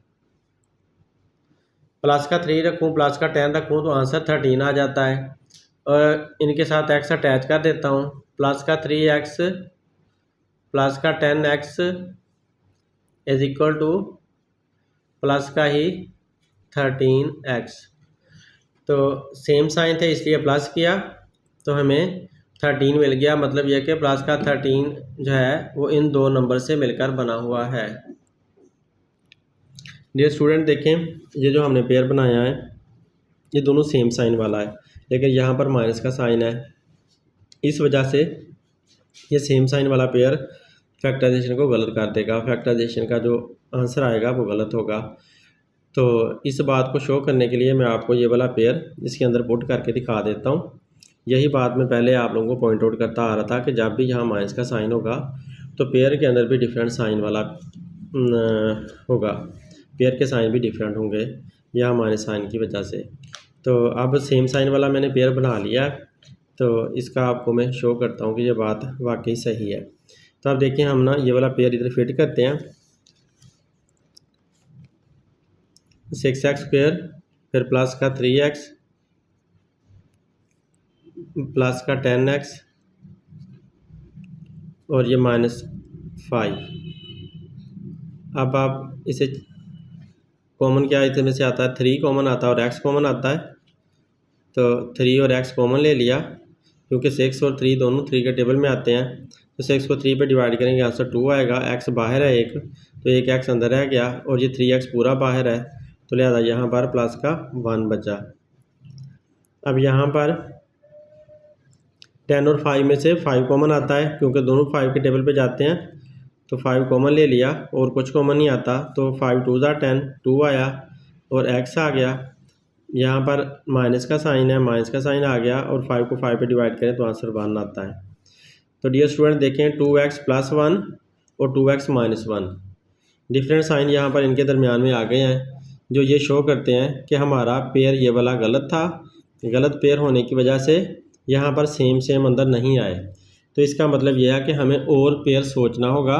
प्लस का 3 रखूँ, प्लस का 10 रखूँ, तो आंसर 13 आ जाता है। और इनके साथ x अटैच कर देता हूँ, प्लस का 3x प्लस का 10x is equal two plus का ही 13x। तो सेम साइन थे इसलिए प्लस किया तो हमें 13 मिल गया। मतलब यह कि प्लस का 13 जो है वो इन दो नंबर से मिलकर बना हुआ है। डियर स्टूडेंट देखें, ये जो हमने पेयर बनाया है ये दोनों सेम साइन वाला है, लेकिन यहाँ पर माइनस का साइन है। इस वजह से ये सेम साइन वाला पेयर फैक्टराइजेशन को गलत कर देगा। फैक्टराइजेशन का जो आंसर आएगा वो गलत होगा। तो इस बात को शो करने के लिए मैं आपको ये वाला पेयर इसके अंदर पुट करके दिखा देता हूँ। यही बात मैं पहले आप लोगों को पॉइंट आउट करता आ रहा था कि जब भी यहाँ माइनस का साइन होगा तो पेयर के अंदर भी डिफरेंट साइन वाला होगा, पेयर के साइन भी डिफरेंट होंगे यहाँ माइनस साइन की वजह से। तो अब सेम साइन वाला मैंने पेयर बना लिया, तो इसका आपको मैं शो करता हूँ कि ये बात वाकई सही है। तो अब देखिए हम ना ये वाला पेयर इधर फिट करते हैं, 6x स्क्वायर फिर प्लस का 3x प्लस का 10x और ये -5। अब आप इसे कॉमन क्या इतने में से आता है, 3 कॉमन आता है और x कॉमन आता है। तो 3 और x कॉमन ले लिया, क्योंकि 6 और 3 दोनों 3 के टेबल में आते हैं। तो 6 को 3 पे डिवाइड करेंगे, आंसर 2 आएगा। x बाहर है एक, तो एक x अंदर रह गया और ये 3x पूरा बाहर है, तो लिहाजा यहाँ पर प्लस का 1 बचा। अब यहाँ पर 10 और 5 में से 5 कॉमन आता है, क्योंकि दोनों 5 के टेबल पे जाते हैं। तो 5 कॉमन ले लिया और कुछ कॉमन नहीं आता, तो 5 2 ज़ा 10, 2 आया और x आ गया। यहाँ पर माइनस का साइन है, माइनस का साइन आ गया और 5 को 5 पे डिवाइड करें तो आंसर 1 आता है। तो डियर स्टूडेंट देखें, 2x + 1 और 2x - 1 डिफरेंट साइन यहाँ पर इनके दरमियान में आ गए हैं, जो ये शो करते हैं कि हमारा पेयर ये वाला गलत था। गलत पेयर होने की वजह से यहाँ पर सेम अंदर नहीं आए। तो इसका मतलब यह है कि हमें और पेयर सोचना होगा,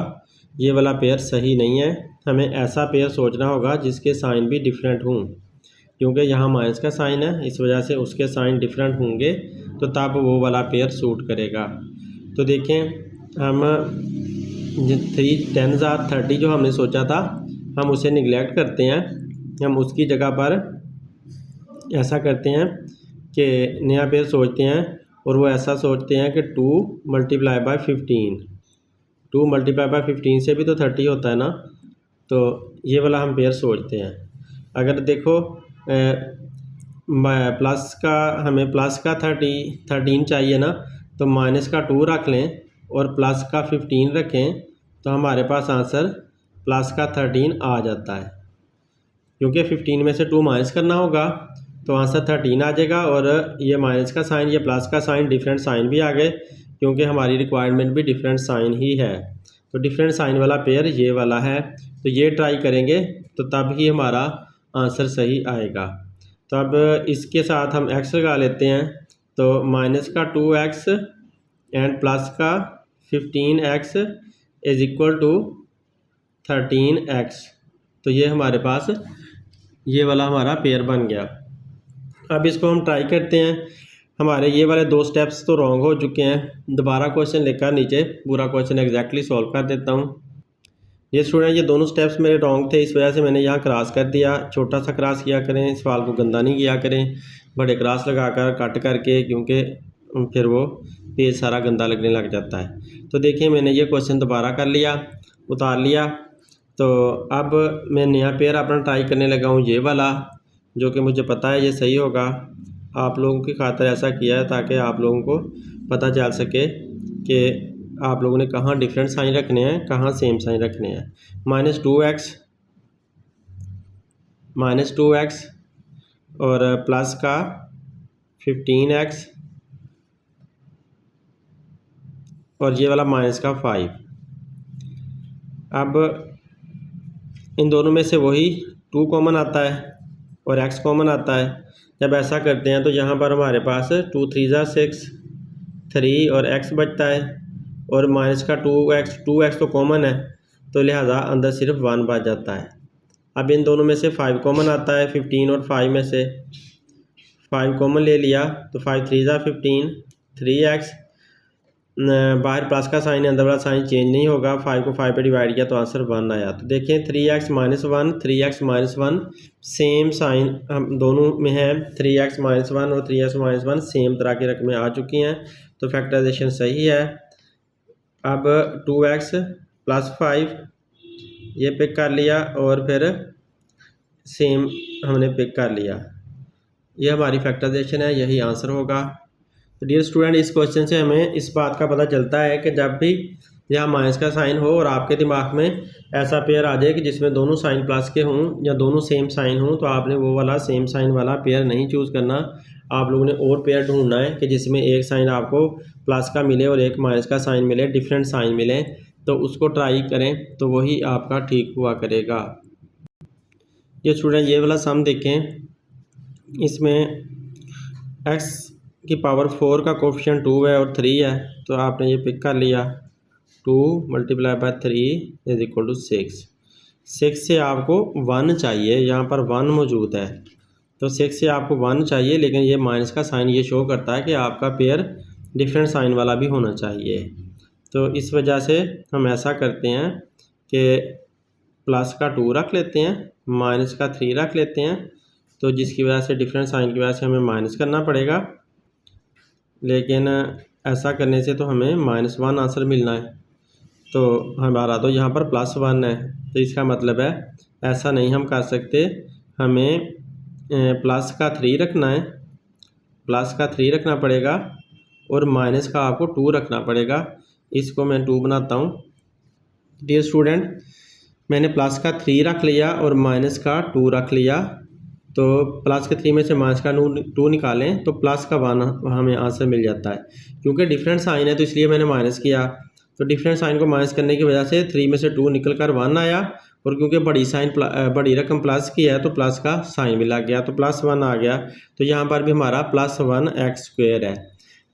ये वाला पेयर सही नहीं है। हमें ऐसा पेयर सोचना होगा जिसके साइन भी डिफरेंट हों, क्योंकि यहाँ माइनस का साइन है, इस वजह से उसके साइन डिफरेंट होंगे, तो तब वो वाला पेयर सूट करेगा। तो देखें, हम 3 10 ज़ा 30 जो हमने सोचा था हम उसे निगलेक्ट करते हैं। हम उसकी जगह पर ऐसा करते हैं कि नया पेयर सोचते हैं, और वो ऐसा सोचते हैं कि 2 × 15, 2 × 15 से भी तो 30 होता है ना। तो ये वाला हम पेयर सोचते हैं। अगर देखो प्लस का हमें प्लस का 13 चाहिए ना, तो माइनस का 2 रख लें और प्लस का 15 रखें, तो हमारे पास आंसर प्लस का 13 आ जाता है। क्योंकि 15 में से 2 माइनस करना होगा तो आंसर 13 आ जाएगा। और ये माइनस का साइन, ये प्लस का साइन, डिफरेंट साइन भी आ गए, क्योंकि हमारी रिक्वायरमेंट भी डिफरेंट साइन ही है। तो डिफरेंट साइन वाला पेयर ये वाला है, तो ये ट्राई करेंगे तो तब ही हमारा आंसर सही आएगा। तो अब इसके साथ हम x लगा लेते हैं, तो माइनस का 2x एंड प्लस का 15x is equal to 13x। तो ये हमारे पास ये वाला हमारा पेयर बन गया। अब इसको हम ट्राई करते हैं। हमारे ये वाले 2 स्टेप्स तो रॉन्ग हो चुके हैं। दोबारा क्वेश्चन लेकर नीचे पूरा क्वेश्चन एग्जैक्टली सॉल्व कर देता हूँ। ये स्टूडेंट, ये दोनों स्टेप्स मेरे रॉन्ग थे, इस वजह से मैंने यहाँ क्रॉस कर दिया। छोटा सा क्रॉस किया करें, इस सवाल को गंदा नहीं किया करें, बड़े क्रॉस लगाकर कट करके, क्योंकि फिर वो पेज सारा गंदा लगने लग जाता है। तो देखिए, मैंने ये क्वेश्चन दोबारा कर लिया, उतार लिया। तो अब मैं नया पेयर अपना ट्राई करने लगा हूँ, ये वाला, जो कि मुझे पता है ये सही होगा। आप लोगों की खातिर ऐसा किया है ताकि आप लोगों को पता चल सके कि आप लोगों ने कहाँ डिफरेंट साइन रखने हैं, कहाँ सेम साइन रखने हैं। -2x और प्लस का 15x और ये वाला माइनस का 5। अब इन दोनों में से वही 2 कॉमन आता है, और x कॉमन आता है। जब ऐसा करते हैं तो यहाँ पर हमारे पास 2 3 ज़ा 6, 3 और x बचता है और माइनस का 2x तो कॉमन है, तो लिहाजा अंदर सिर्फ 1 बच जाता है। अब इन दोनों में से 5 कॉमन आता है, 15 और 5 में से 5 कॉमन ले लिया तो 5 3 ज़ा 15, 3x, बाहर प्लस का साइन है, अंदर वाला साइन चेंज नहीं होगा। 5 को 5 पे डिवाइड किया तो आंसर 1 आया। तो देखें 3x minus 1, 3x minus 1 same sign हम दोनों में है। 3x माइनस 1 और 3x माइनस 1 सेम तरह की रकमें आ चुकी हैं, तो फैक्टराइजेशन सही है। अब 2x प्लस 5 ये पिक कर लिया और फिर सेम हमने पिक कर लिया, ये हमारी फैक्टराइजेशन है, यही आंसर होगा। तो डियर स्टूडेंट, इस क्वेश्चन से हमें इस बात का पता चलता है कि जब भी यहाँ माइनस का साइन हो और आपके दिमाग में ऐसा पेयर आ जाए कि जिसमें दोनों साइन प्लस के हों या दोनों सेम साइन हों, तो आपने वो वाला सेम साइन वाला पेयर नहीं चूज़ करना। आप लोगों ने और पेयर ढूंढना है कि जिसमें एक साइन आपको प्लस का मिले और एक माइनस का साइन मिले, डिफरेंट साइन मिले, तो उसको ट्राई करें, तो वही आपका ठीक हुआ करेगा। ये स्टूडेंट ये वाला सम देखें, इसमें x की पावर 4 का कोफिशिएंट 2 है और 3 है, तो आपने ये पिक कर लिया 2 multiply by 3 is equal to 6। 6 से आपको 1 चाहिए, यहाँ पर 1 मौजूद है, तो 6 से आपको 1 चाहिए, लेकिन ये माइनस का साइन ये शो करता है कि आपका पेयर डिफरेंट साइन वाला भी होना चाहिए। तो इस वजह से हम ऐसा करते हैं कि प्लस का 2 रख लेते हैं, माइनस का 3 रख लेते हैं, तो जिसकी वजह से डिफरेंट साइन की वजह से हमें माइनस करना पड़ेगा, लेकिन ऐसा करने से तो हमें -1 आंसर मिलना है। तो हमारा तो यहाँ पर +1 है, तो इसका मतलब है ऐसा नहीं हम कर सकते, हमें प्लस का 3 रखना है, प्लस का 3 रखना पड़ेगा और माइनस का आपको 2 रखना पड़ेगा। इसको मैं 2 बनाता हूँ। डियर स्टूडेंट, मैंने प्लस का 3 रख लिया और माइनस का 2 रख लिया, तो प्लस के 3 में से माइनस का 2 निकालें तो प्लस का 1 हमें आंसर मिल जाता है। क्योंकि डिफरेंट साइन है तो इसलिए मैंने माइनस किया, तो डिफरेंट साइन को माइनस करने की वजह से 3 में से 2 निकल कर 1 आया, और क्योंकि बड़ी रकम प्लस की है तो प्लस का साइन भी लग गया, तो +1 आ गया। तो यहाँ पर भी हमारा +1x² है।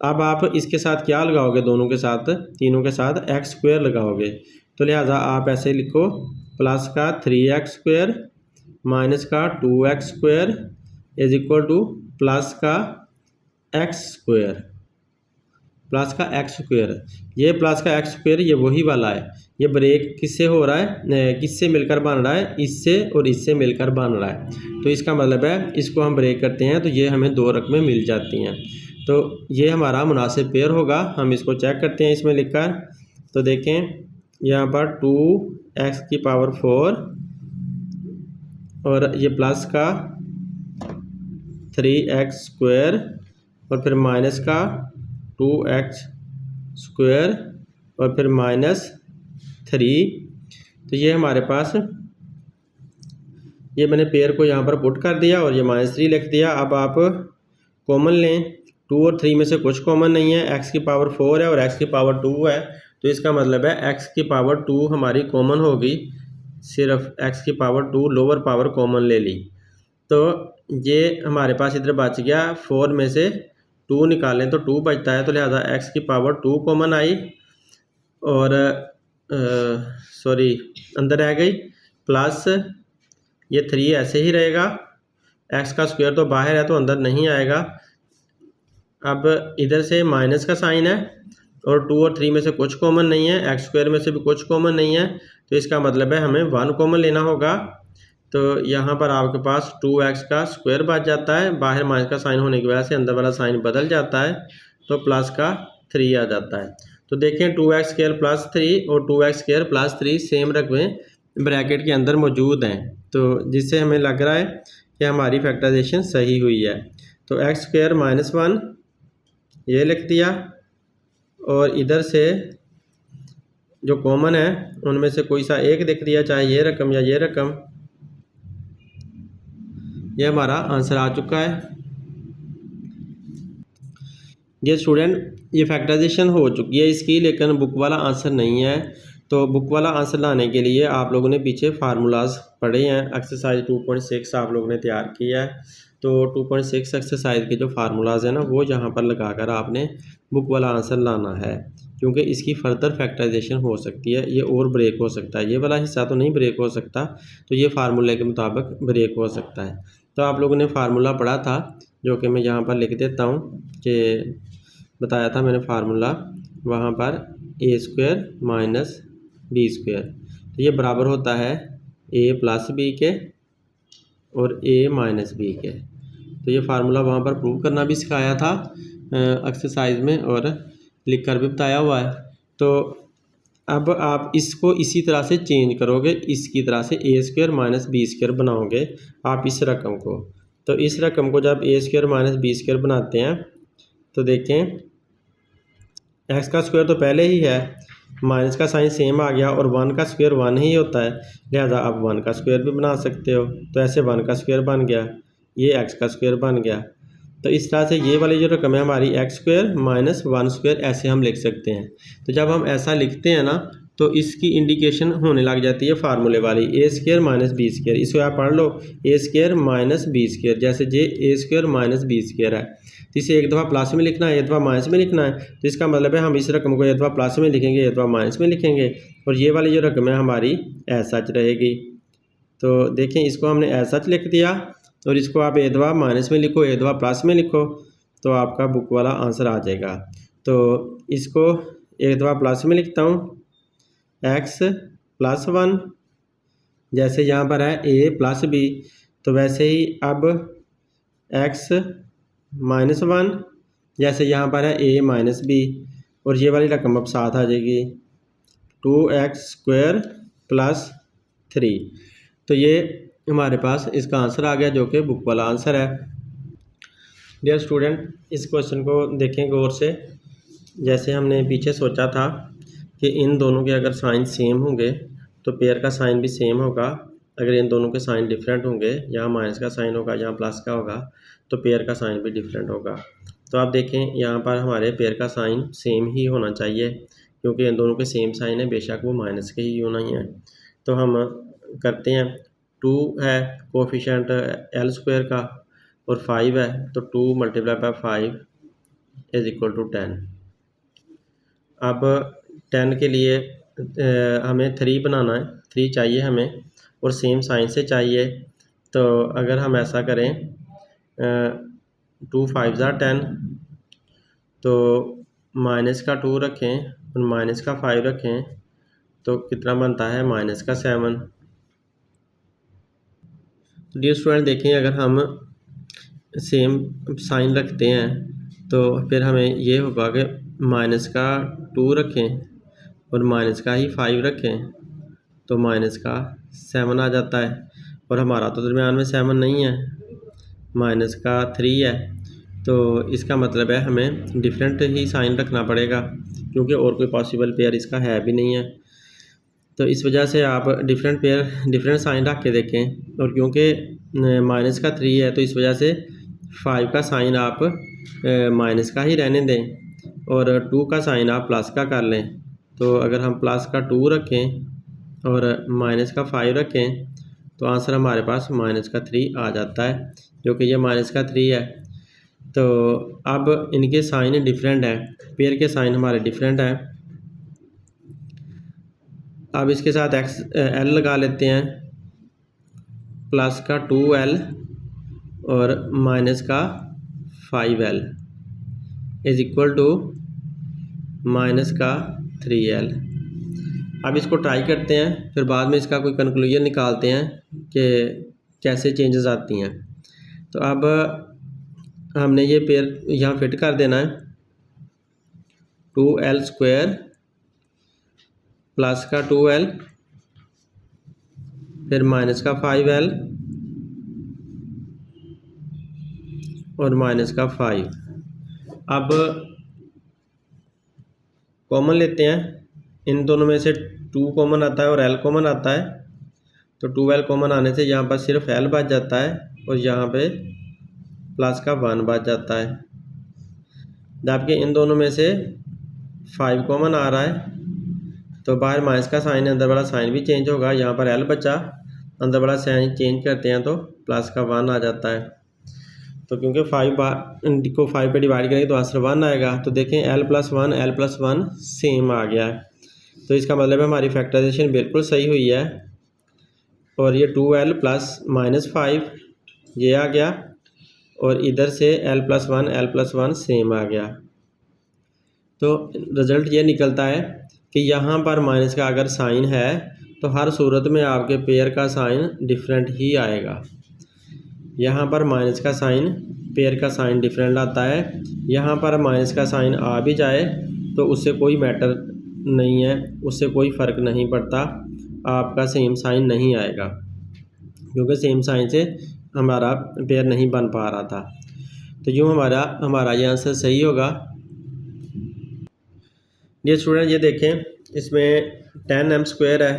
अब आप इसके साथ क्या लगाओगे, दोनों के साथ, तीनों के साथ x² लगाओगे, तो लिहाजा आप ऐसे लिखो प्लस का 3x² माइनस का 2x² is equal two plus का x², प्लस का x²। ये प्लस का x² ये वही वाला है, ये ब्रेक किससे हो रहा है, किससे मिलकर बन रहा है, इससे और इससे मिलकर बन रहा है। तो इसका मतलब है इसको हम ब्रेक करते हैं तो ये हमें 2 रकमें मिल जाती हैं, तो ये हमारा मुनासिब पेयर होगा। हम इसको चेक करते हैं इसमें लिखकर, तो देखें यहाँ पर 2x की पावर 4 और ये प्लस का 3x² और फिर माइनस का 2x² और फिर -3। तो ये हमारे पास, ये मैंने पेयर को यहाँ पर पुट कर दिया और ये -3 लिख दिया। अब आप कॉमन लें, 2 और 3 में से कुछ कॉमन नहीं है, x की पावर 4 है और x की पावर 2 है, तो इसका मतलब है x की पावर 2 हमारी कॉमन होगी, सिर्फ x की पावर 2 लोअर पावर कॉमन ले ली, तो ये हमारे पास इधर बच गया। 4 में से 2 निकालें तो 2 बचता है, तो लिहाजा x की पावर 2 कॉमन आई और अंदर रह गई, प्लस ये 3 ऐसे ही रहेगा, x का स्क्वायर तो बाहर है तो अंदर नहीं आएगा। अब इधर से माइनस का साइन है और 2 और 3 में से कुछ कॉमन नहीं है, x² में से भी कुछ कॉमन नहीं है, तो इसका मतलब है हमें 1 कॉमन लेना होगा। तो यहाँ पर आपके पास 2x का स्क्वायर बच जाता है, बाहर माइनस का साइन होने की वजह से अंदर वाला साइन बदल जाता है, तो प्लस का 3 आ जाता है। तो देखें 2x² + 3 और 2x² + 3 सेम रकमें ब्रैकेट के अंदर मौजूद हैं, तो जिससे हमें लग रहा है कि हमारी फैक्टराइजेशन सही हुई है। तो x² -1 ये लिख दिया और इधर से जो कॉमन है उनमें से कोई सा एक लिख दिया, चाहे ये रकम या ये रकम। ये हमारा आंसर आ चुका है। ये स्टूडेंट, ये फैक्टराइजेशन हो चुकी है इसकी, लेकिन बुक वाला आंसर नहीं है, तो बुक वाला आंसर लाने के लिए आप लोगों ने पीछे फार्मूलाज पढ़े हैं। एक्सरसाइज 2.6 आप लोगों ने तैयार किया है। तो 2.6 एक्सरसाइज के जो फार्मूलाज हैं ना, वो यहाँ पर लगाकर आपने बुक वाला आंसर लाना है, क्योंकि इसकी फर्दर फैक्टराइजेशन हो सकती है, ये और ब्रेक हो सकता है। ये वाला हिस्सा तो नहीं ब्रेक हो सकता, तो ये फार्मूले के मुताबिक ब्रेक हो सकता है। तो आप लोगों ने फार्मूला पढ़ा था, जो कि मैं यहाँ पर लिख देता हूँ कि बताया था मैंने फार्मूला वहाँ पर a² माइनस b²। तो ये बराबर होता है a प्लस बी के और a माइनस बी के। तो ये फार्मूला वहाँ पर प्रूव करना भी सिखाया था एक्सरसाइज में, और लिख कर भी बताया हुआ है। तो अब आप इसको इसी तरह से चेंज करोगे, इसकी तरह से a² माइनस b² बनाओगे आप इस रकम को। तो इस रकम को जब a² माइनस b² बनाते हैं तो देखें x का स्क्वायर तो पहले ही है, माइनस का साइन सेम आ गया, और 1 का स्क्वायर 1 ही होता है, लिहाजा आप 1 का स्क्वायर भी बना सकते हो। तो ऐसे 1 का स्क्वायर बन गया, ये x का स्क्वायर बन गया। तो इस तरह से ये वाली जो रकम है हमारी x² माइनस 1² ऐसे हम लिख सकते हैं। तो जब हम ऐसा लिखते हैं ना, तो इसकी इंडिकेशन होने लग जाती है फार्मूले वाली a² माइनस b²। इसको आप पढ़ लो a² माइनस b², जैसे ये a² माइनस b² है, तो इसे एक दफ़ा प्लस में लिखना है, एक दफ़ा माइनस में लिखना है। तो इसका मतलब है हम इस रकम को एक दफ़ा प्लस में लिखेंगे, एक दफ़ा माइनस में लिखेंगे, और ये वाली जो रकम है हमारी एज सच रहेगी। तो देखें, इसको हमने एज सच लिख दिया, और इसको आप एक दफ़ा माइनस में लिखो, एक दफ़ा प्लस में लिखो, तो आपका बुक वाला आंसर आ जाएगा। तो इसको एक दफ़ा प्लस में लिखता हूँ, x प्लस 1, जैसे यहाँ पर है a प्लस b, तो वैसे ही अब x माइनस 1, जैसे यहाँ पर है a माइनस b, और ये वाली रकम अब साथ आ जाएगी 2x² प्लस 3। तो ये हमारे पास इसका आंसर आ गया, जो कि बुक वाला आंसर है। डियर स्टूडेंट, इस क्वेश्चन को देखें गौर से। जैसे हमने पीछे सोचा था कि इन दोनों के अगर साइन सेम होंगे तो पेयर का साइन भी सेम होगा, अगर इन दोनों के साइन डिफरेंट होंगे, यहाँ माइनस का साइन होगा, यहाँ प्लस का होगा, तो पेयर का साइन भी डिफरेंट होगा। तो आप देखें, यहाँ पर हमारे पेयर का साइन सेम ही होना चाहिए, क्योंकि इन दोनों के सेम साइन है, बेशक वो माइनस के ही होना ही है। तो हम करते हैं, 2 है कोफिशिएंट l² का, और 5 है, तो 2 multiply by 5 is equal to 10। अब 10 के लिए हमें 3 बनाना है, 3 चाहिए हमें, और सेम साइन से चाहिए। तो अगर हम ऐसा करें 2 5 ज़ा 10, तो माइनस का 2 रखें और माइनस का 5 रखें, तो कितना बनता है माइनस का 7। तो डियर स्टूडेंट देखें, अगर हम सेम साइन रखते हैं तो फिर हमें ये होगा कि माइनस का 2 रखें और माइनस का ही 5 रखें, तो माइनस का 7 आ जाता है, और हमारा तो दरमियान में 7 नहीं है, माइनस का 3 है। तो इसका मतलब है हमें डिफरेंट ही साइन रखना पड़ेगा, क्योंकि और कोई पॉसिबल पेयर इसका है भी नहीं है। तो इस वजह से आप डिफरेंट साइन रख के देखें, और क्योंकि माइनस का 3 है तो इस वजह से 5 का साइन आप माइनस का ही रहने दें, और 2 का साइन आप प्लस का कर लें। तो अगर हम प्लस का 2 रखें और माइनस का 5 रखें, तो आंसर हमारे पास माइनस का 3 आ जाता है, जो कि ये माइनस का 3 है। तो अब इनके साइन डिफरेंट हैं, पेयर के साइन हमारे डिफरेंट हैं। अब इसके साथ l लगा लेते हैं, प्लस का 2l और माइनस का 5l is equal to minus का 3l। अब इसको ट्राई करते हैं, फिर बाद में इसका कोई कंक्लूजन निकालते हैं कि कैसे चेंजेस आती हैं। तो अब हमने ये पेयर यहाँ फिट कर देना है, 2l² प्लस का 2l फिर माइनस का 5l और माइनस का 5। अब कॉमन लेते हैं, इन दोनों में से 2 कॉमन आता है और l कॉमन आता है, तो 2l कॉमन आने से यहाँ पर सिर्फ l बच जाता है, और यहाँ पे प्लस का 1 बच जाता है। जबकि इन दोनों में से 5 कॉमन आ रहा है, तो बाहर माइनस का साइन है, अंदर वाला साइन भी चेंज होगा। यहाँ पर एल बचा, अंदर वाला साइन चेंज करते हैं तो प्लस का 1 आ जाता है। तो क्योंकि 5 को 5 पे डिवाइड करेंगे तो आंसर 1 आएगा। तो देखें एल प्लस वन सेम आ गया है। तो इसका मतलब है हमारी फैक्टराइजेशन बिल्कुल सही हुई है। और ये 2l प्लस -5 ये आ गया, और इधर से l प्लस वन सेम आ गया। तो रिज़ल्ट ये निकलता है कि यहाँ पर माइनस का अगर साइन है तो हर सूरत में आपके पेयर का साइन डिफरेंट ही आएगा। यहाँ पर माइनस का साइन, पेयर का साइन डिफरेंट आता है। यहाँ पर माइनस का साइन आ भी जाए तो उससे कोई मैटर नहीं है, उससे कोई फ़र्क नहीं पड़ता, आपका सेम साइन नहीं आएगा, क्योंकि सेम साइन से हमारा पेयर नहीं बन पा रहा था। तो यूँ हमारा ये आंसर सही होगा। ये स्टूडेंट ये देखें, इसमें 10m² है,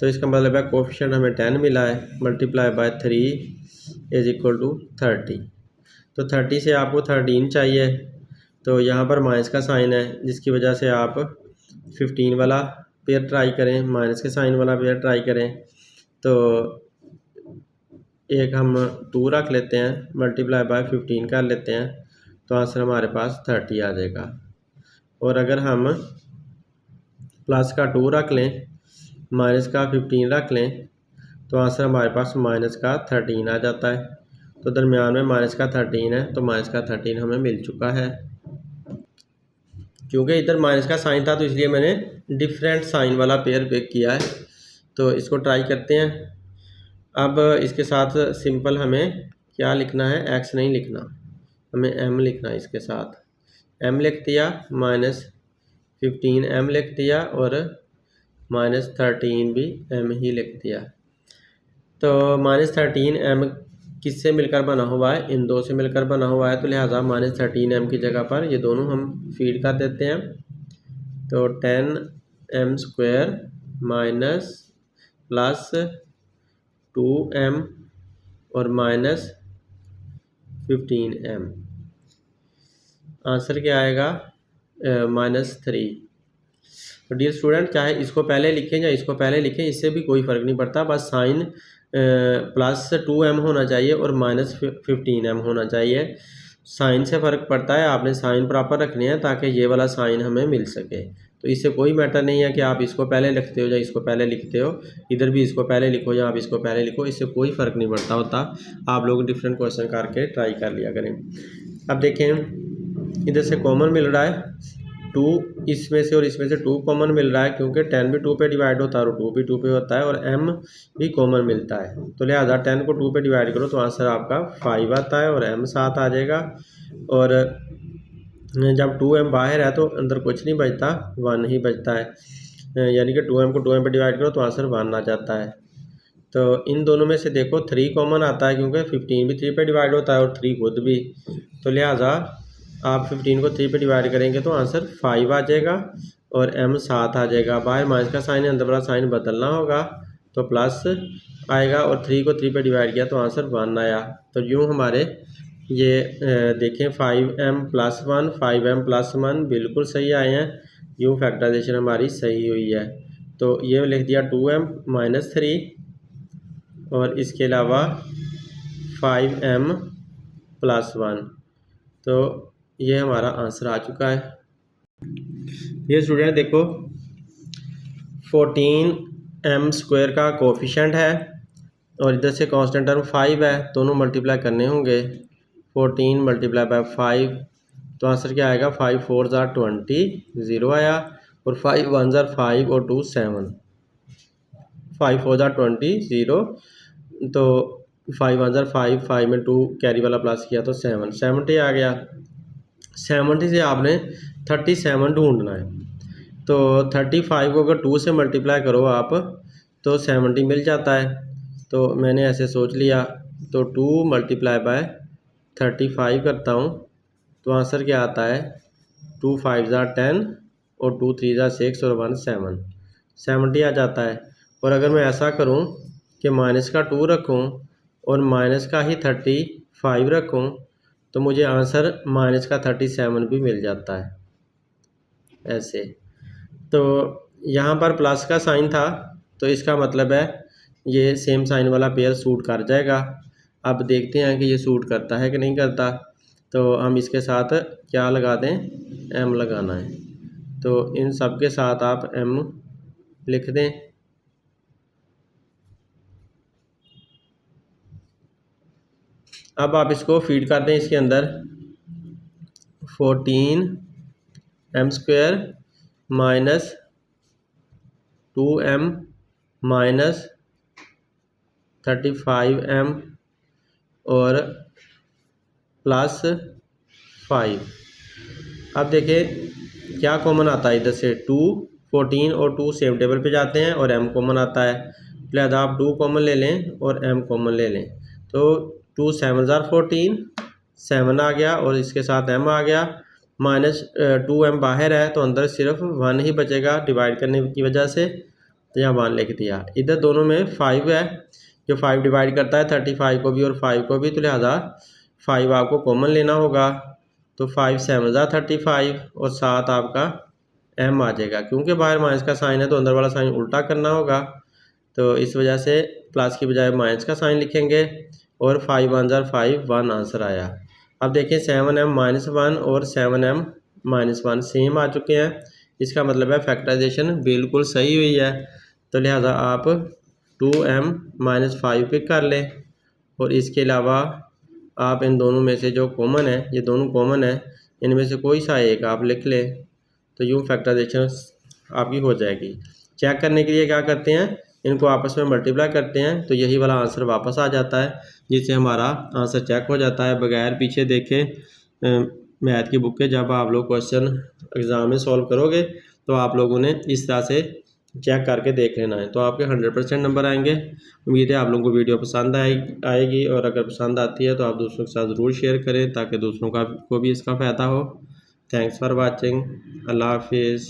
तो इसका मतलब है कोफिशिएंट हमें 10 मिला है, multiply by 3 is equal to 30। तो 30 से आपको 13 चाहिए। तो यहाँ पर माइनस का साइन है, जिसकी वजह से आप 15 वाला पेयर ट्राई करें, माइनस के साइन वाला पेयर ट्राई करें। तो एक हम 2 रख लेते हैं, मल्टीप्लाई बाय 15 कर लेते हैं, तो आंसर हमारे पास 30 आ जाएगा। और अगर हम प्लस का 2 रख लें, माइनस का 15 रख लें, तो आंसर हमारे पास माइनस का 13 आ जाता है। तो दरमियान में माइनस का 13 है, तो माइनस का 13 हमें मिल चुका है। क्योंकि इधर माइनस का साइन था तो इसलिए मैंने डिफरेंट साइन वाला पेयर पिक किया है। तो इसको ट्राई करते हैं। अब इसके साथ सिंपल हमें क्या लिखना है, एक्स नहीं लिखना, हमें एम लिखना है। इसके साथ एम लिख दिया, -15 m लिख दिया, और -13 भी m ही लिख दिया। तो -13 m किससे मिलकर बना हुआ है, इन दो से मिलकर बना हुआ है, तो लिहाजा -13 m की जगह पर ये दोनों हम फीड कर देते हैं। तो 10m² माइनस प्लस 2m और -15m, आंसर क्या आएगा, -3। तो डियर स्टूडेंट, चाहे इसको पहले लिखें या इसको पहले लिखें, इससे भी कोई फ़र्क नहीं पड़ता, बस साइन +2m होना चाहिए और -15m होना चाहिए। साइन से फ़र्क पड़ता है, आपने साइन प्रॉपर रखने हैं ताकि ये वाला साइन हमें मिल सके। तो इससे कोई मैटर नहीं है कि आप इसको पहले लिखते हो या इसको पहले लिखते हो, इधर भी इसको पहले लिखो या आप इसको पहले लिखो, इससे कोई फ़र्क नहीं पड़ता होता। आप लोग डिफरेंट क्वेश्चन करके ट्राई कर लिया करें। अब देखें, इधर से कॉमन मिल रहा है 2, इसमें से और इसमें से 2 कॉमन मिल रहा है, क्योंकि 10 भी 2 पे डिवाइड होता है और 2 भी 2 पे होता है, और m भी कॉमन मिलता है। तो लिहाजा 10 को 2 पे डिवाइड करो तो आंसर आपका 5 आता है और m 7 आ जाएगा। और जब 2m बाहर है तो अंदर कुछ नहीं बचता, 1 ही बचता है, यानी कि 2m को 2m पे डिवाइड करो तो आंसर 1 आ जाता है। तो इन दोनों में से देखो 3 कॉमन आता है, क्योंकि 15 भी 3 पे डिवाइड होता है और 3 खुद भी। तो लिहाजा आप 15 को 3 पे डिवाइड करेंगे तो आंसर 5 आ जाएगा और m 7 आ जाएगा। बाहर माइनस का साइन है, अंदर वाला साइन बदलना होगा, तो प्लस आएगा, और 3 को 3 पे डिवाइड किया तो आंसर 1 आया। तो यूँ हमारे ये देखें 5m + 1 5m + 1 बिल्कुल सही आए हैं। यूँ फैक्टराइजेशन हमारी सही हुई है। तो ये लिख दिया 2m - 3 और इसके अलावा 5m + 1। तो ये हमारा आंसर आ चुका है। ये स्टूडेंट देखो, 14m² का कोफिशिएंट है और इधर से कांस्टेंट टर्म 5 है, दोनों मल्टीप्लाई करने होंगे। 14 × 5, तो आंसर क्या आएगा, 5 × 4 = 20, 0 आया, और 5 × 1 = 5 और 2 = 7, 5 × 4 = 20, 0, तो 5 × 1 = 5, 5 में 2 कैरी वाला प्लस किया तो 7, 70 आ गया। 70 से आपने 37 ढूंढना है। तो 35 को अगर 2 से मल्टीप्लाई करो आप तो 70 मिल जाता है। तो मैंने ऐसे सोच लिया, तो 2 × 35 करता हूँ तो आंसर क्या आता है, 2 × 5 = 10 और 2 × 3 = 6 और 1 7, 70 आ जाता है। और अगर मैं ऐसा करूँ कि माइनस का 2 रखूँ और माइनस का ही 35 रखूँ तो मुझे आंसर माइनस का 37 भी मिल जाता है ऐसे। तो यहाँ पर प्लस का साइन था तो इसका मतलब है ये सेम साइन वाला पेयर सूट कर जाएगा। अब देखते हैं कि ये सूट करता है कि नहीं करता। तो हम इसके साथ क्या लगा दें, एम लगाना है। तो इन सब के साथ आप एम लिख दें। अब आप इसको फीड कर दें इसके अंदर 14 M square minus 2m minus 35m और प्लस 5। अब देखें क्या कॉमन आता है इधर से 2, 14 और 2 सेम टेबल पे जाते हैं और m कॉमन आता है। लिहाजा आप 2 कॉमन ले लें और m कॉमन ले लें। तो 2 7 14, 7 आ गया और इसके साथ m आ गया। माइनस 2m बाहर है तो अंदर सिर्फ 1 ही बचेगा डिवाइड करने की वजह से, तो यहाँ 1 लिख दिया। इधर दोनों में 5 है, जो 5 डिवाइड करता है 35 को भी और 5 को भी, तो लिहाजा 5 आपको कॉमन लेना होगा। तो 5 7 35 और साथ आपका m आ जाएगा। क्योंकि बाहर माइनस का साइन है तो अंदर वाला साइन उल्टा करना होगा, तो इस वजह से प्लस की बजाय माइनस का साइन लिखेंगे और 5 1 5 1 आंसर आया। अब देखें 7m माइनस 1 और 7m माइनस 1 सेम आ चुके हैं। इसका मतलब है फैक्टराइजेशन बिल्कुल सही हुई है। तो लिहाजा आप 2m माइनस 5 पिक कर लें और इसके अलावा आप इन दोनों में से जो कॉमन है, ये दोनों कॉमन है, इनमें से कोई सा एक आप लिख लें तो यूँ फैक्टराइजेशन आपकी हो जाएगी। चेक करने के लिए क्या करते हैं, इनको आपस में मल्टीप्लाई करते हैं तो यही वाला आंसर वापस आ जाता है, जिससे हमारा आंसर चेक हो जाता है बगैर पीछे देखे। मैथ की बुक के जब आप लोग क्वेश्चन एग्ज़ाम में सॉल्व करोगे तो आप लोगों ने इस तरह से चेक करके देख लेना है, तो आपके 100% नंबर आएंगे। उम्मीद है आप लोगों को वीडियो पसंद आएगी और अगर पसंद आती है तो आप दूसरों के साथ ज़रूर शेयर करें ताकि दूसरों को भी इसका फ़ायदा हो। Thanks for watching. अल्लाह हाफिज़।